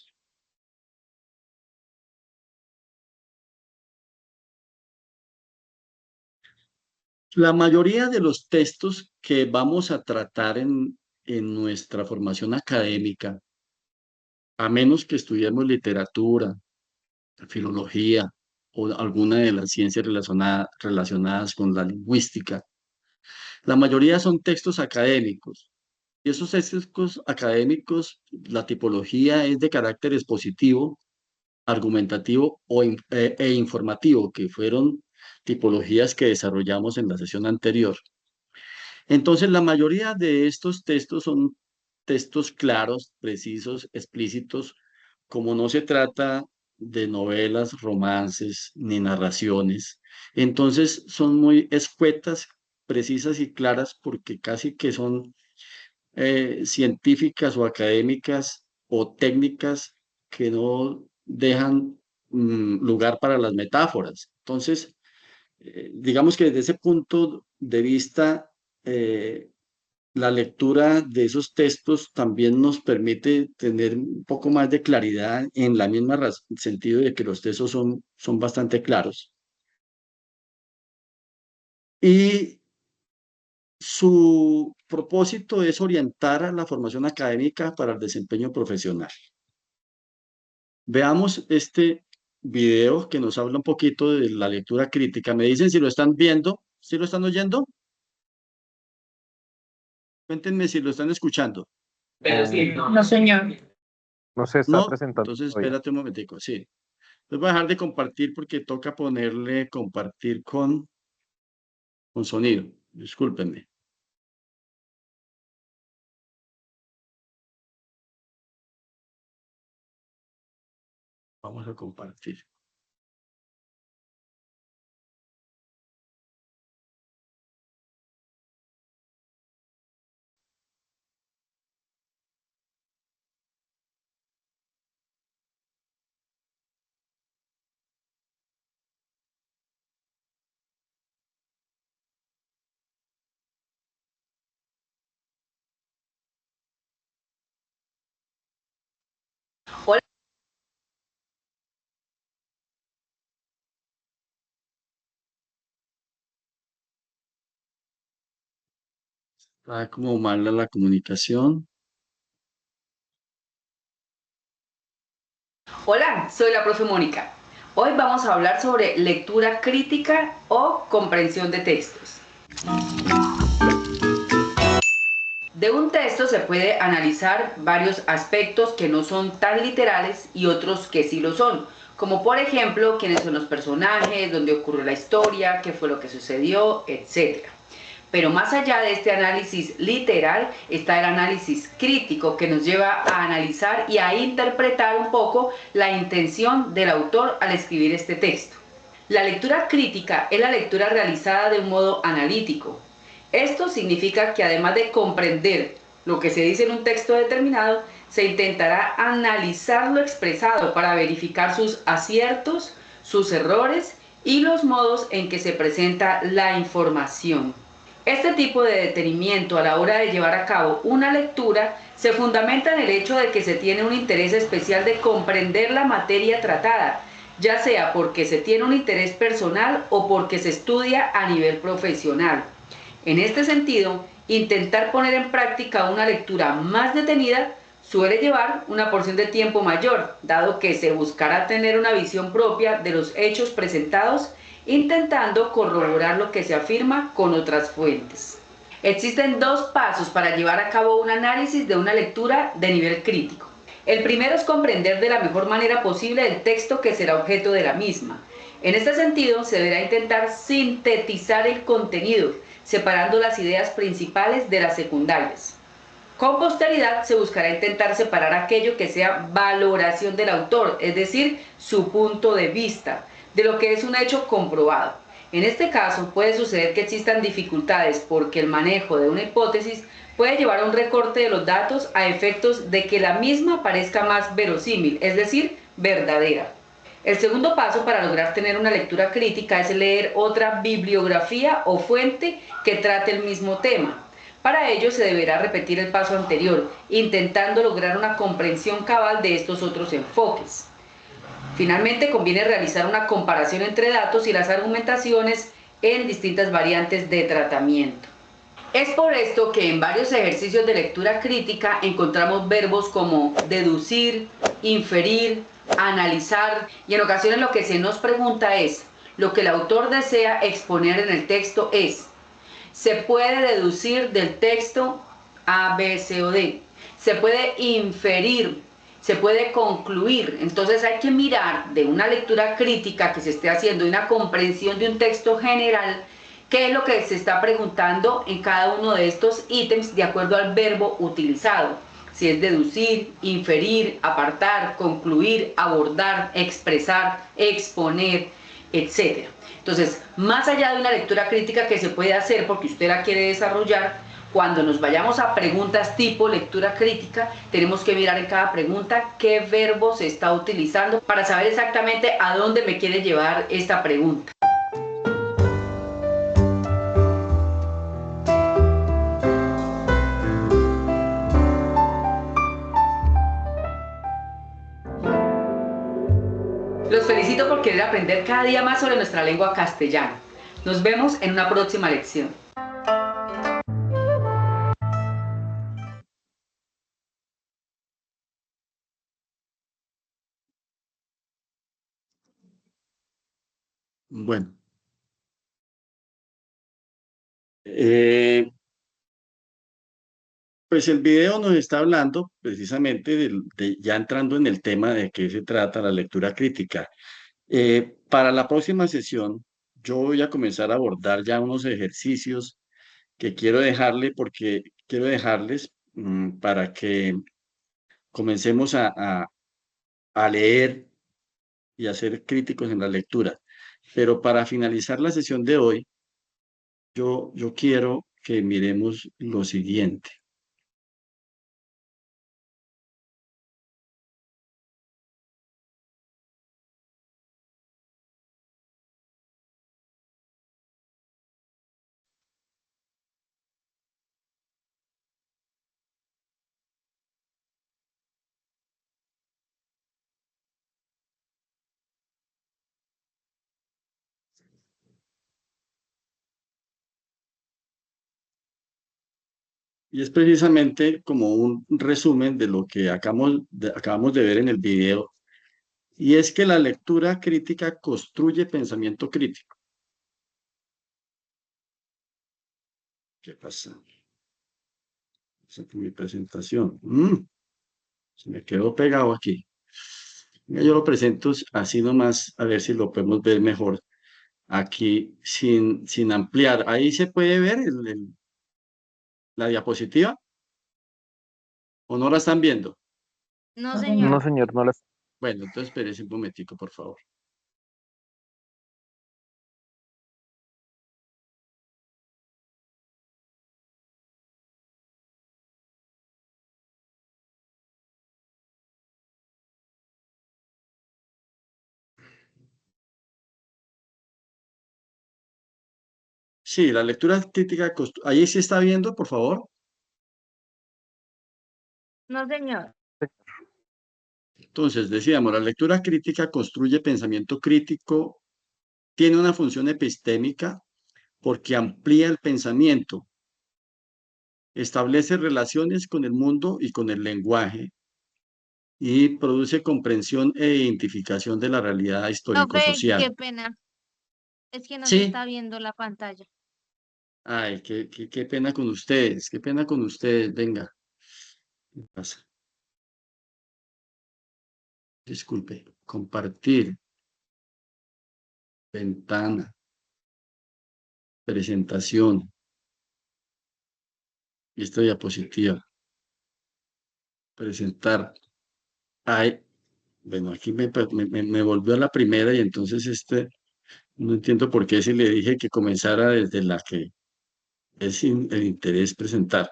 La mayoría de los textos que vamos a tratar en nuestra formación académica, a menos que estudiemos literatura, filología o alguna de las ciencias relacionadas con la lingüística, la mayoría son textos académicos. Y esos textos académicos, la tipología es de carácter expositivo, argumentativo e informativo, que fueron tipologías que desarrollamos en la sesión anterior. Entonces, la mayoría de estos textos son textos claros, precisos, explícitos, como no se trata de novelas, romances ni narraciones. Entonces, son muy escuetas, precisas y claras porque casi que son científicas o académicas o técnicas que no dejan lugar para las metáforas. Entonces, digamos que desde ese punto de vista, la lectura de esos textos también nos permite tener un poco más de claridad en la misma sentido de que los textos son bastante claros. Y su propósito es orientar a la formación académica para el desempeño profesional. Veamos este video que nos habla un poquito de la lectura crítica. Me dicen si lo están viendo, si lo están oyendo. Cuéntenme si lo están escuchando. No, señor. No se está No, presentando entonces todavía. espérate un momentico, sí. Les voy a dejar de compartir porque toca ponerle compartir con sonido. Discúlpenme. Vamos a compartir. Hola. Está como mala la comunicación. Hola, soy la profe Mónica. Hoy vamos a hablar sobre lectura crítica o comprensión de textos. De un texto se puede analizar varios aspectos que no son tan literales y otros que sí lo son, como por ejemplo quiénes son los personajes, dónde ocurrió la historia, qué fue lo que sucedió, etc. Pero más allá de este análisis literal está el análisis crítico que nos lleva a analizar y a interpretar un poco la intención del autor al escribir este texto. La lectura crítica es la lectura realizada de un modo analítico. Esto significa que además de comprender lo que se dice en un texto determinado, se intentará analizar lo expresado para verificar sus aciertos, sus errores y los modos en que se presenta la información. Este tipo de detenimiento a la hora de llevar a cabo una lectura se fundamenta en el hecho de que se tiene un interés especial de comprender la materia tratada, ya sea porque se tiene un interés personal o porque se estudia a nivel profesional. En este sentido, intentar poner en práctica una lectura más detenida suele llevar una porción de tiempo mayor, dado que se buscará tener una visión propia de los hechos presentados, intentando corroborar lo que se afirma con otras fuentes. Existen dos pasos para llevar a cabo un análisis de una lectura de nivel crítico. El primero es comprender de la mejor manera posible el texto que será objeto de la misma. En este sentido, se deberá intentar sintetizar el contenido, separando las ideas principales de las secundarias. Con posteridad se buscará intentar separar aquello que sea valoración del autor, es decir, su punto de vista, de lo que es un hecho comprobado. En este caso, puede suceder que existan dificultades porque el manejo de una hipótesis puede llevar a un recorte de los datos a efectos de que la misma parezca más verosímil, es decir, verdadera. El segundo paso para lograr tener una lectura crítica es leer otra bibliografía o fuente que trate el mismo tema. Para ello se deberá repetir el paso anterior, intentando lograr una comprensión cabal de estos otros enfoques. Finalmente, conviene realizar una comparación entre datos y las argumentaciones en distintas variantes de tratamiento. Es por esto que en varios ejercicios de lectura crítica encontramos verbos como deducir, inferir, analizar, y en ocasiones lo que se nos pregunta es, lo que el autor desea exponer en el texto es, ¿se puede deducir del texto A, B, C o D? ¿Se puede inferir? ¿Se puede concluir? Entonces hay que mirar de una lectura crítica que se esté haciendo y una comprensión de un texto general, qué es lo que se está preguntando en cada uno de estos ítems de acuerdo al verbo utilizado. Si es deducir, inferir, apartar, concluir, abordar, expresar, exponer, etc. Entonces, más allá de una lectura crítica que se puede hacer porque usted la quiere desarrollar, cuando nos vayamos a preguntas tipo lectura crítica, tenemos que mirar en cada pregunta qué verbo se está utilizando para saber exactamente a dónde me quiere llevar esta pregunta. Los felicito por querer aprender cada día más sobre nuestra lengua castellana. Nos vemos en una próxima lección. Bueno, pues el video nos está hablando precisamente ya entrando en el tema de qué se trata la lectura crítica. Para la próxima sesión, yo voy a comenzar a abordar ya unos ejercicios que quiero dejarle porque quiero dejarles para que comencemos a leer y a ser críticos en la lectura. Pero para finalizar la sesión de hoy, yo quiero que miremos lo siguiente. Y es precisamente como un resumen de lo que acabamos de ver en el video, y es que la lectura crítica construye pensamiento crítico. ¿Qué pasa? Esa fue mi presentación. Se me quedó pegado aquí. Yo lo presento así nomás, a ver si lo podemos ver mejor aquí sin ampliar. Ahí se puede ver la diapositiva, ¿o no la están viendo? No, No, señor. No, señor. señor, no las. Bueno, entonces espérense un momentico, por favor. Sí, la lectura crítica, ahí sí está viendo, por favor. No, señor. Entonces, decíamos, la lectura crítica construye pensamiento crítico, tiene una función epistémica porque amplía el pensamiento, establece relaciones con el mundo y con el lenguaje y produce comprensión e identificación de la realidad Profe, histórico-social. qué pena. Es que no se Sí, está viendo la pantalla. ay, qué pena con ustedes, qué pena con ustedes, venga. ¿Qué pasa? Disculpe, compartir, ventana, presentación, y esta diapositiva, presentar. Ay, bueno, aquí me volvió a la primera y entonces No entiendo por qué si le dije que comenzara desde la que es el interés presentar.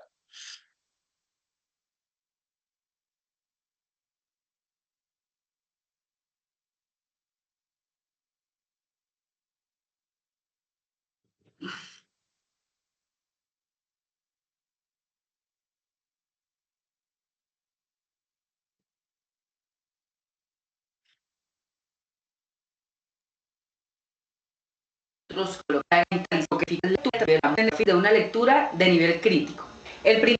Nosotros colocar en de una lectura de nivel crítico. El primer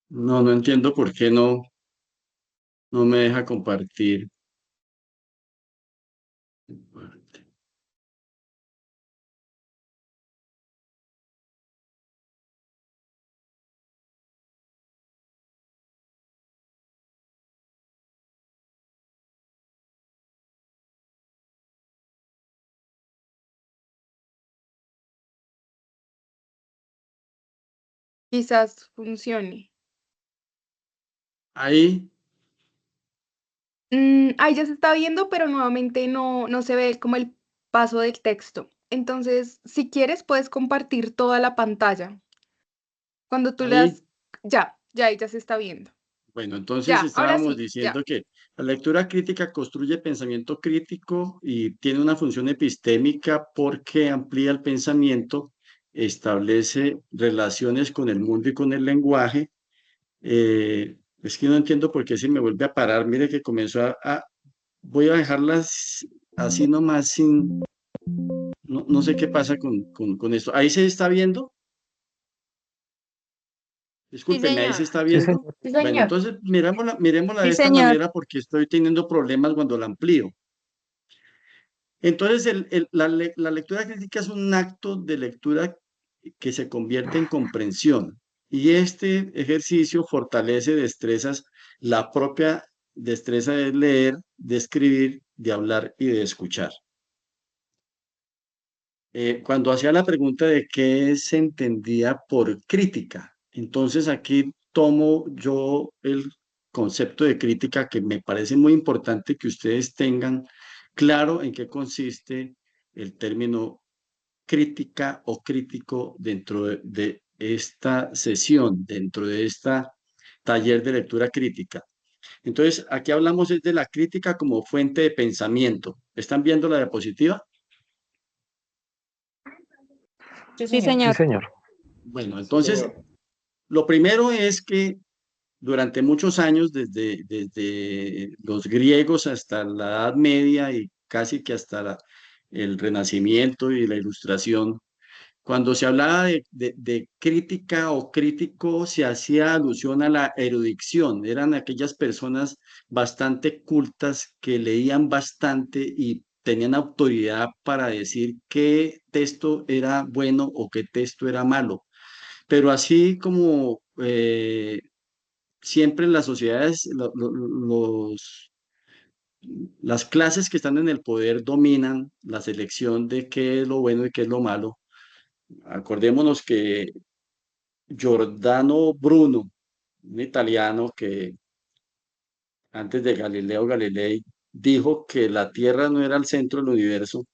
No, no entiendo por qué no me deja compartir. Quizás funcione. Ahí, Ahí ya se está viendo, pero nuevamente no se ve como el paso del texto. Entonces, si quieres, puedes compartir toda la pantalla. Cuando tú le ahí. das, ya ahí ya se está viendo. Bueno, entonces Ya, ahora estábamos sí, diciendo ya. que la lectura crítica construye pensamiento crítico y tiene una función epistémica porque amplía el pensamiento, establece relaciones con el mundo y con el lenguaje. Es que no entiendo por qué se me vuelve a parar. Mire que comenzó voy a dejarlas así nomás sin, no sé qué pasa con esto. ¿Ahí se está viendo? Sí, Discúlpeme, ¿ahí se señor. está Sí, viendo? señor. Sí, Bueno, señor. entonces miremosla de Sí, esta señor. manera porque estoy teniendo problemas cuando la amplío. Entonces, la lectura crítica es un acto de lectura que se convierte en comprensión y este ejercicio fortalece destrezas, la propia destreza de leer, de escribir, de hablar y de escuchar. Cuando hacía la pregunta de qué se entendía por crítica, entonces aquí tomo yo el concepto de crítica que me parece muy importante que ustedes tengan claro en qué consiste el término crítica o crítico dentro de esta sesión, dentro de esta taller de lectura crítica. Entonces, aquí hablamos es de la crítica como fuente de pensamiento. ¿Están viendo la diapositiva? Sí, Sí, señor. Sí, señor. señor. Bueno, entonces, lo primero es que durante muchos años, desde los griegos hasta la Edad Media y casi que hasta el Renacimiento y la Ilustración, cuando se hablaba de crítica o crítico, se hacía alusión a la erudición. Eran aquellas personas bastante cultas que leían bastante y tenían autoridad para decir qué texto era bueno o qué texto era malo. Pero así como siempre en las sociedades, las clases que están en el poder dominan la selección de qué es lo bueno y qué es lo malo. Acordémonos que Giordano Bruno, un italiano que antes de Galileo Galilei dijo que la Tierra no era el centro del universo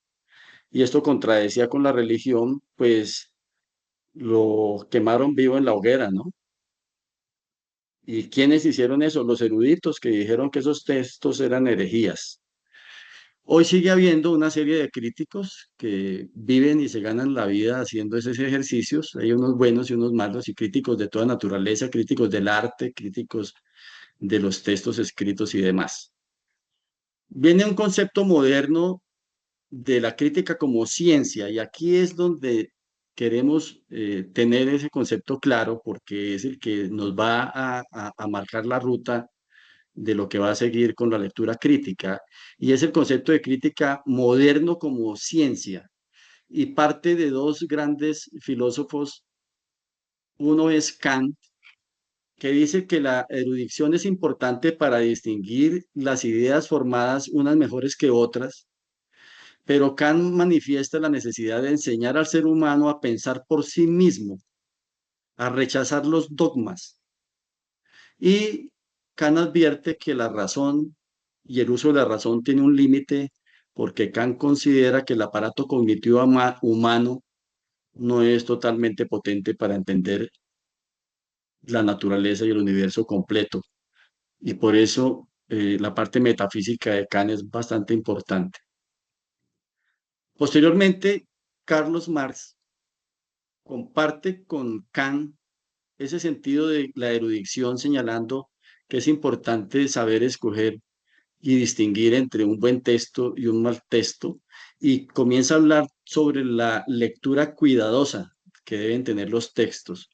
y esto contradecía con la religión, pues lo quemaron vivo en la hoguera, ¿no? ¿Y quiénes hicieron eso? Los eruditos que dijeron que esos textos eran herejías. Hoy sigue habiendo una serie de críticos que viven y se ganan la vida haciendo esos ejercicios. Hay unos buenos y unos malos y críticos de toda naturaleza, críticos del arte, críticos de los textos escritos y demás. Viene un concepto moderno de la crítica como ciencia y aquí es donde queremos tener ese concepto claro porque es el que nos va a marcar la ruta de lo que va a seguir con la lectura crítica, y es el concepto de crítica moderno como ciencia, y parte de dos grandes filósofos. Uno es Kant, que dice que la erudición es importante para distinguir las ideas formadas unas mejores que otras, pero Kant manifiesta la necesidad de enseñar al ser humano a pensar por sí mismo, a rechazar los dogmas. Y Kant advierte que la razón y el uso de la razón tiene un límite porque Kant considera que el aparato cognitivo humano no es totalmente potente para entender la naturaleza y el universo completo. Y por eso la parte metafísica de Kant es bastante importante. Posteriormente, Carlos Marx comparte con Kant ese sentido de la erudición, señalando que es importante saber escoger y distinguir entre un buen texto y un mal texto, y comienza a hablar sobre la lectura cuidadosa que deben tener los textos.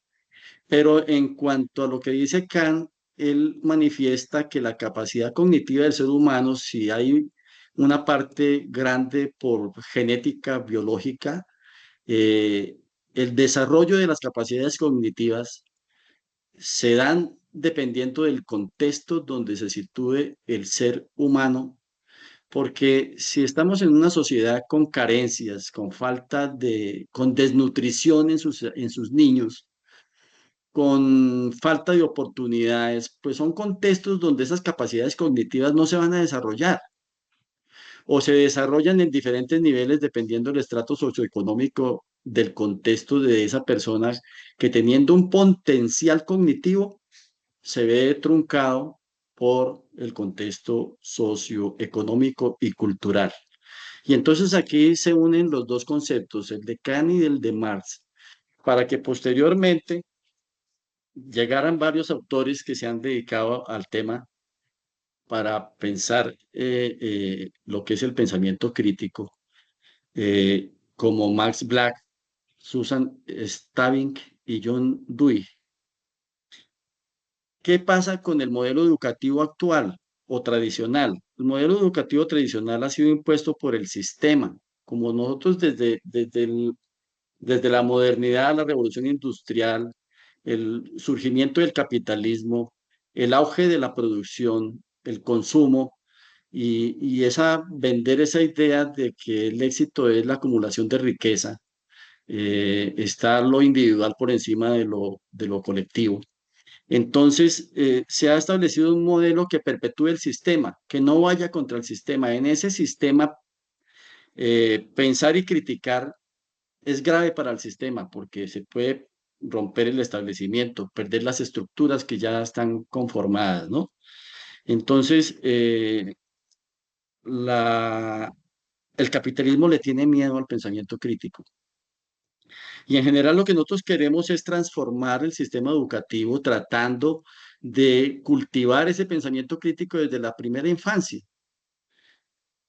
Pero en cuanto a lo que dice Kant, él manifiesta que la capacidad cognitiva del ser humano, si hay una parte grande por genética biológica, eh, el desarrollo de las capacidades cognitivas se dan dependiendo del contexto donde se sitúe el ser humano, porque si estamos en una sociedad con carencias, con desnutrición en sus niños, con falta de oportunidades, pues son contextos donde esas capacidades cognitivas no se van a desarrollar o se desarrollan en diferentes niveles dependiendo del estrato socioeconómico del contexto de esa persona que teniendo un potencial cognitivo se ve truncado por el contexto socioeconómico y cultural. Y entonces aquí se unen los dos conceptos, el de Kant y el de Marx, para que posteriormente llegaran varios autores que se han dedicado al tema para pensar lo que es el pensamiento crítico, como Max Black, Susan Stavink y John Dewey. ¿Qué pasa con el modelo educativo actual o tradicional? El modelo educativo tradicional ha sido impuesto por el sistema, como nosotros desde la modernidad, la revolución industrial, el surgimiento del capitalismo, el auge de la producción, el consumo y vender esa idea de que el éxito es la acumulación de riqueza, está lo individual por encima de lo colectivo. Entonces, se ha establecido un modelo que perpetúe el sistema, que no vaya contra el sistema. En ese sistema, pensar y criticar es grave para el sistema porque se puede romper el establecimiento, perder las estructuras que ya están conformadas, ¿no? Entonces, el capitalismo le tiene miedo al pensamiento crítico. Y en general lo que nosotros queremos es transformar el sistema educativo tratando de cultivar ese pensamiento crítico desde la primera infancia,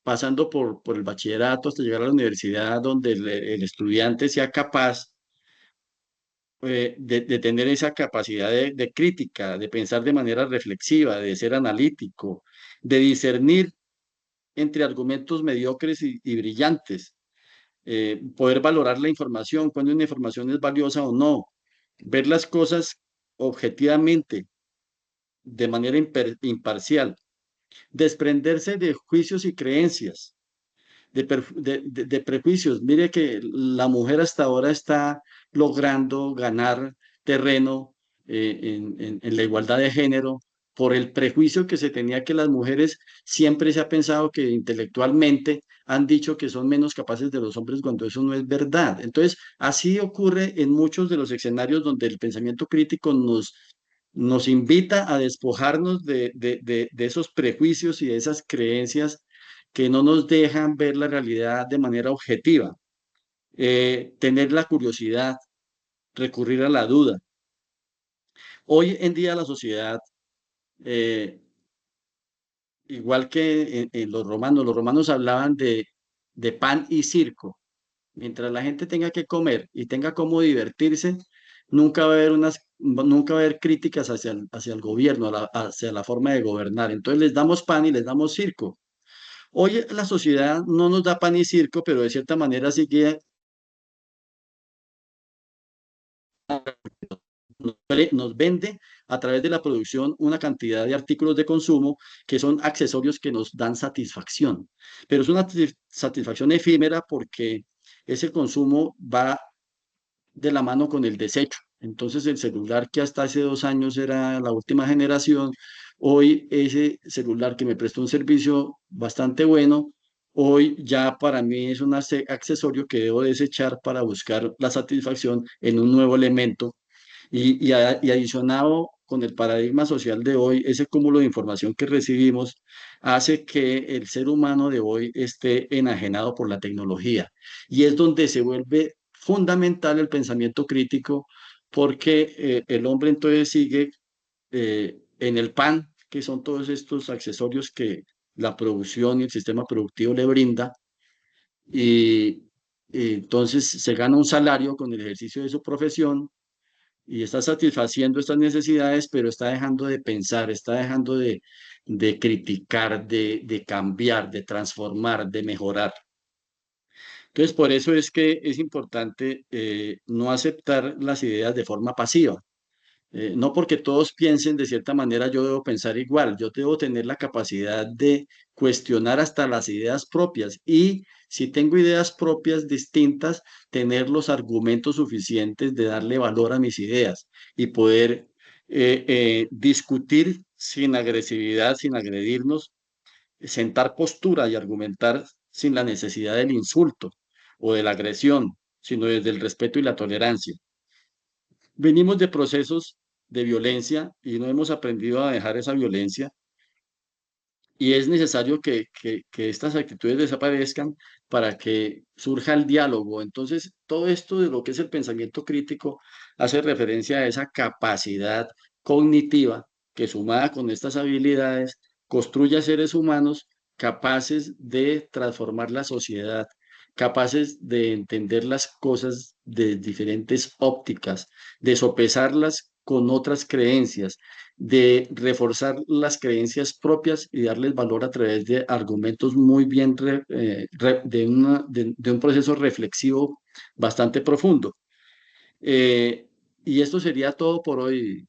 pasando por el bachillerato hasta llegar a la universidad, donde el estudiante sea capaz de tener esa capacidad de crítica, de pensar de manera reflexiva, de ser analítico, de discernir entre argumentos mediocres y brillantes, poder valorar la información, cuando una información es valiosa o no, ver las cosas objetivamente, de manera imparcial, desprenderse de juicios y creencias, de prejuicios. Mire que la mujer hasta ahora está logrando ganar terreno en la igualdad de género por el prejuicio que se tenía que las mujeres siempre se ha pensado que intelectualmente han dicho que son menos capaces de los hombres cuando eso no es verdad. Entonces, así ocurre en muchos de los escenarios donde el pensamiento crítico nos invita a despojarnos de esos prejuicios y de esas creencias que no nos dejan ver la realidad de manera objetiva, tener la curiosidad, recurrir a la duda. Hoy en día la sociedad, eh, igual que en los romanos hablaban de pan y circo. Mientras la gente tenga que comer y tenga cómo divertirse, nunca va a haber críticas hacia el gobierno, hacia la forma de gobernar. Entonces les damos pan y les damos circo. Hoy la sociedad no nos da pan y circo, pero de cierta manera sigue nos vende a través de la producción una cantidad de artículos de consumo que son accesorios que nos dan satisfacción. Pero es una satisfacción efímera porque ese consumo va de la mano con el desecho. Entonces el celular que hasta hace 2 años era la última generación, hoy ese celular que me prestó un servicio bastante bueno, hoy ya para mí es un accesorio que debo desechar para buscar la satisfacción en un nuevo elemento y adicionado con el paradigma social de hoy, ese cúmulo de información que recibimos hace que el ser humano de hoy esté enajenado por la tecnología. Y es donde se vuelve fundamental el pensamiento crítico, porque el hombre entonces sigue en el pan, que son todos estos accesorios que la producción y el sistema productivo le brinda, y entonces se gana un salario con el ejercicio de su profesión y está satisfaciendo estas necesidades, pero está dejando de pensar, está dejando de criticar, de cambiar, de transformar, de mejorar. Entonces, por eso es que es importante no aceptar las ideas de forma pasiva. No porque todos piensen de cierta manera, yo debo pensar igual, yo debo tener la capacidad de cuestionar hasta las ideas propias y si tengo ideas propias distintas, tener los argumentos suficientes de darle valor a mis ideas y poder discutir sin agresividad, sin agredirnos, sentar postura y argumentar sin la necesidad del insulto o de la agresión, sino desde el respeto y la tolerancia. Venimos de procesos de violencia y no hemos aprendido a dejar esa violencia y es necesario que estas actitudes desaparezcan para que surja el diálogo. Entonces, todo esto de lo que es el pensamiento crítico hace referencia a esa capacidad cognitiva que sumada con estas habilidades construye a seres humanos capaces de transformar la sociedad, capaces de entender las cosas de diferentes ópticas, de sopesarlas con otras creencias, de reforzar las creencias propias y darles valor a través de argumentos muy bien de un proceso reflexivo bastante profundo. Eh, y esto sería todo por hoy,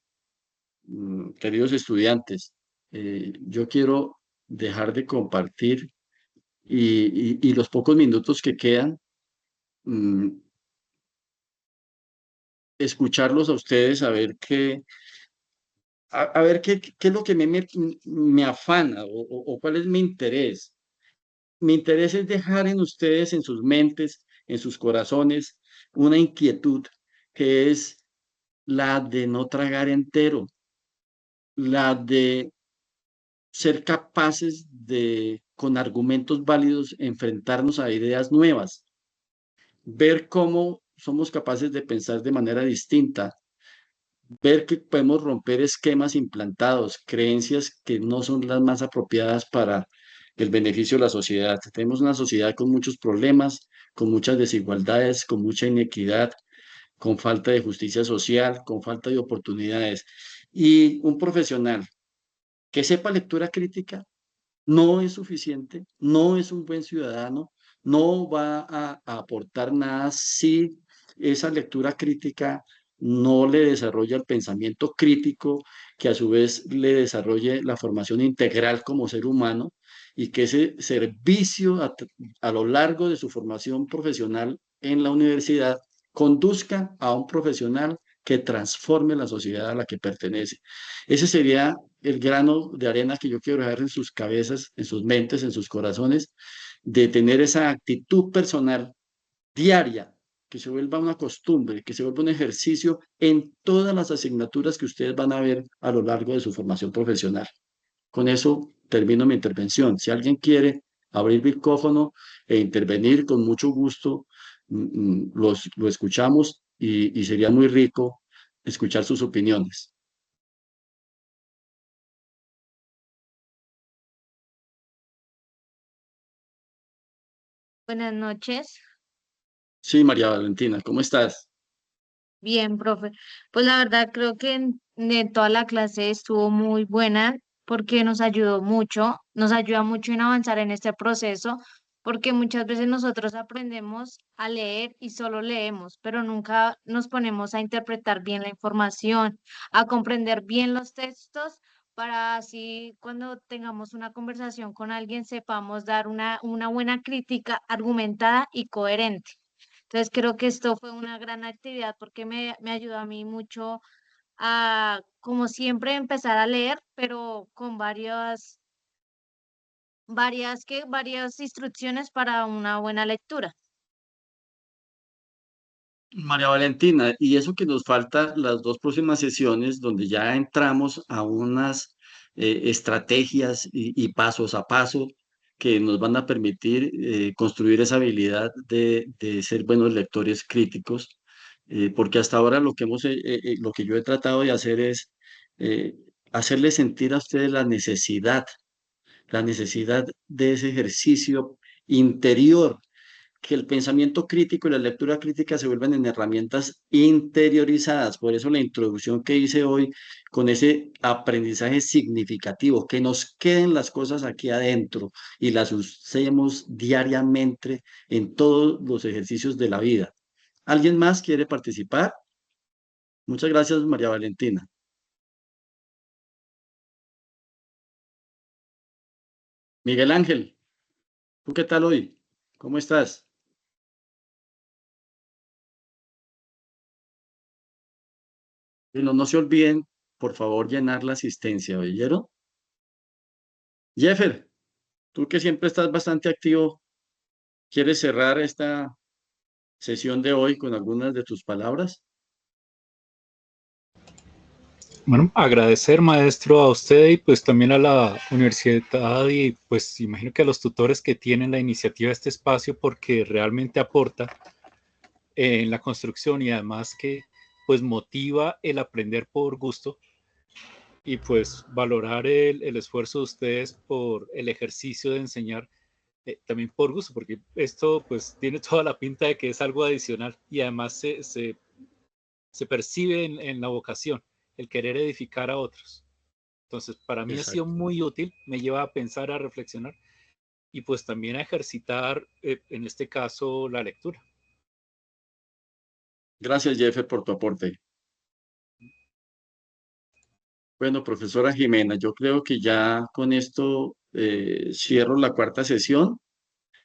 queridos estudiantes. Yo quiero dejar de compartir y los pocos minutos que quedan, mm, escucharlos a ustedes, a ver a ver qué es lo que me afana o cuál es mi interés. Mi interés es dejar en ustedes, en sus mentes, en sus corazones, una inquietud que es la de no tragar entero, la de ser capaces de, con argumentos válidos, enfrentarnos a ideas nuevas, ver cómo somos capaces de pensar de manera distinta, ver que podemos romper esquemas implantados, creencias que no son las más apropiadas para el beneficio de la sociedad. Tenemos una sociedad con muchos problemas, con muchas desigualdades, con mucha inequidad, con falta de justicia social, con falta de oportunidades. Y un profesional que sepa lectura crítica no es suficiente, no es un buen ciudadano, no va a aportar nada si esa lectura crítica no le desarrolla el pensamiento crítico, que a su vez le desarrolle la formación integral como ser humano y que ese servicio a lo largo de su formación profesional en la universidad conduzca a un profesional que transforme la sociedad a la que pertenece. Ese sería el grano de arena que yo quiero dejar en sus cabezas, en sus mentes, en sus corazones, de tener esa actitud personal diaria, que se vuelva una costumbre, que se vuelva un ejercicio en todas las asignaturas que ustedes van a ver a lo largo de su formación profesional. Con eso termino mi intervención. Si alguien quiere abrir micrófono e intervenir, con mucho gusto, lo escuchamos y sería muy rico escuchar sus opiniones. Buenas noches. Sí, María Valentina, ¿cómo estás? Bien, profe. Pues la verdad creo que en toda la clase estuvo muy buena porque nos ayudó mucho, nos ayuda mucho en avanzar en este proceso, porque muchas veces nosotros aprendemos a leer y solo leemos, pero nunca nos ponemos a interpretar bien la información, a comprender bien los textos, para así cuando tengamos una conversación con alguien sepamos dar una buena crítica argumentada y coherente. Entonces creo que esto fue una gran actividad porque me ayudó a mí mucho a, como siempre, empezar a leer, pero con varias instrucciones para una buena lectura. María Valentina, y eso que nos falta las dos próximas sesiones donde ya entramos a unas estrategias y pasos a paso que nos van a permitir construir esa habilidad de ser buenos lectores críticos, porque hasta ahora lo que yo he tratado de hacer es eh, hacerle sentir a ustedes la necesidad de ese ejercicio interior, que el pensamiento crítico y la lectura crítica se vuelven en herramientas interiorizadas. Por eso la introducción que hice hoy con ese aprendizaje significativo, que nos queden las cosas aquí adentro y las usemos diariamente en todos los ejercicios de la vida. ¿Alguien más quiere participar? Muchas gracias, María Valentina. Miguel Ángel, ¿tú qué tal hoy? ¿Cómo estás? Y no se olviden, por favor, llenar la asistencia, ¿oyeron? Jeffer, tú que siempre estás bastante activo, ¿quieres cerrar esta sesión de hoy con algunas de tus palabras? Bueno, agradecer, maestro, a usted y pues también a la universidad y pues imagino que a los tutores que tienen la iniciativa de este espacio porque realmente aporta en la construcción y además que pues motiva el aprender por gusto y pues valorar el esfuerzo de ustedes por el ejercicio de enseñar también por gusto, porque esto pues tiene toda la pinta de que es algo adicional y además se percibe en la vocación, el querer edificar a otros. Entonces, para mí ha sido muy útil, me lleva a pensar, a reflexionar y pues también a ejercitar, en este caso, la lectura. Gracias, Jeffer, por tu aporte. Bueno, profesora Jimena, yo creo que ya con esto cierro la cuarta sesión.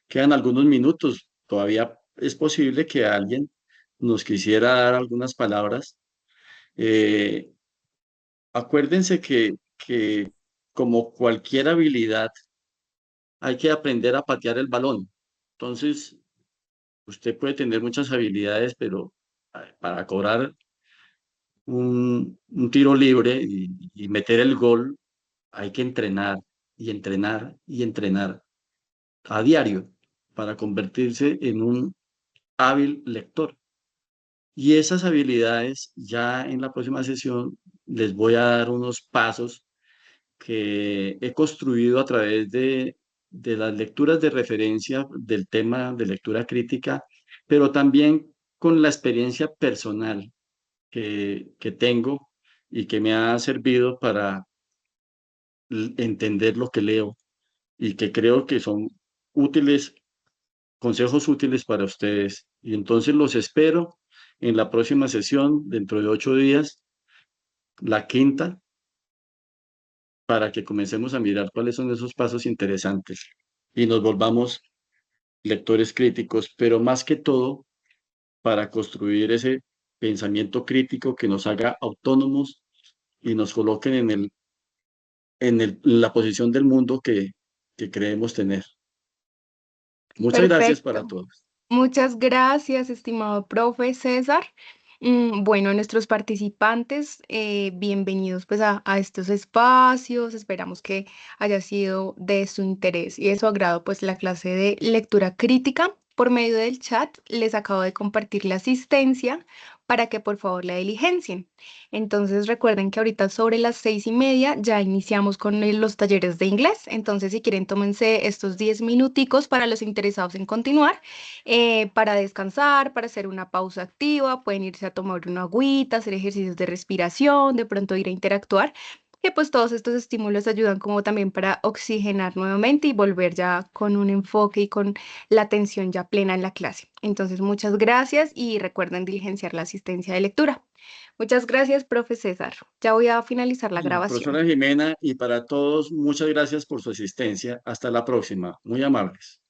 Quedan algunos minutos. Todavía es posible que alguien nos quisiera dar algunas palabras. Eh, Acuérdense que como cualquier habilidad, hay que aprender a patear el balón. Entonces, usted puede tener muchas habilidades, pero para cobrar un tiro libre y meter el gol, hay que entrenar y entrenar y entrenar a diario para convertirse en un hábil lector. Y esas habilidades, ya en la próxima sesión, les voy a dar unos pasos que he construido a través de las lecturas de referencia del tema de lectura crítica, pero también con la experiencia personal que tengo y que me ha servido para entender lo que leo y que creo que son útiles, consejos útiles para ustedes. Y entonces los espero en la próxima sesión, dentro de 8 días, la quinta, para que comencemos a mirar cuáles son esos pasos interesantes y nos volvamos lectores críticos, pero más que todo para construir ese pensamiento crítico que nos haga autónomos y nos coloquen en la posición del mundo que creemos tener. Muchas gracias para Perfecto. todos. Muchas gracias, estimado profe César. Bueno, nuestros participantes, bienvenidos pues a estos espacios. Esperamos que haya sido de su interés y de su agrado pues la clase de lectura crítica. Por medio del chat les acabo de compartir la asistencia para que por favor la diligencien. Entonces recuerden que ahorita sobre las 6:30 ya iniciamos con los talleres de inglés. Entonces si quieren tómense estos 10 minuticos para los interesados en continuar, para descansar, para hacer una pausa activa, pueden irse a tomar una agüita, hacer ejercicios de respiración, de pronto ir a interactuar, que pues todos estos estímulos ayudan como también para oxigenar nuevamente y volver ya con un enfoque y con la atención ya plena en la clase. Entonces, muchas gracias y recuerden diligenciar la asistencia de lectura. Muchas gracias, profe César. Ya voy a finalizar la grabación. Profesora Jimena, y para todos, muchas gracias por su asistencia. Hasta la próxima. Muy amables.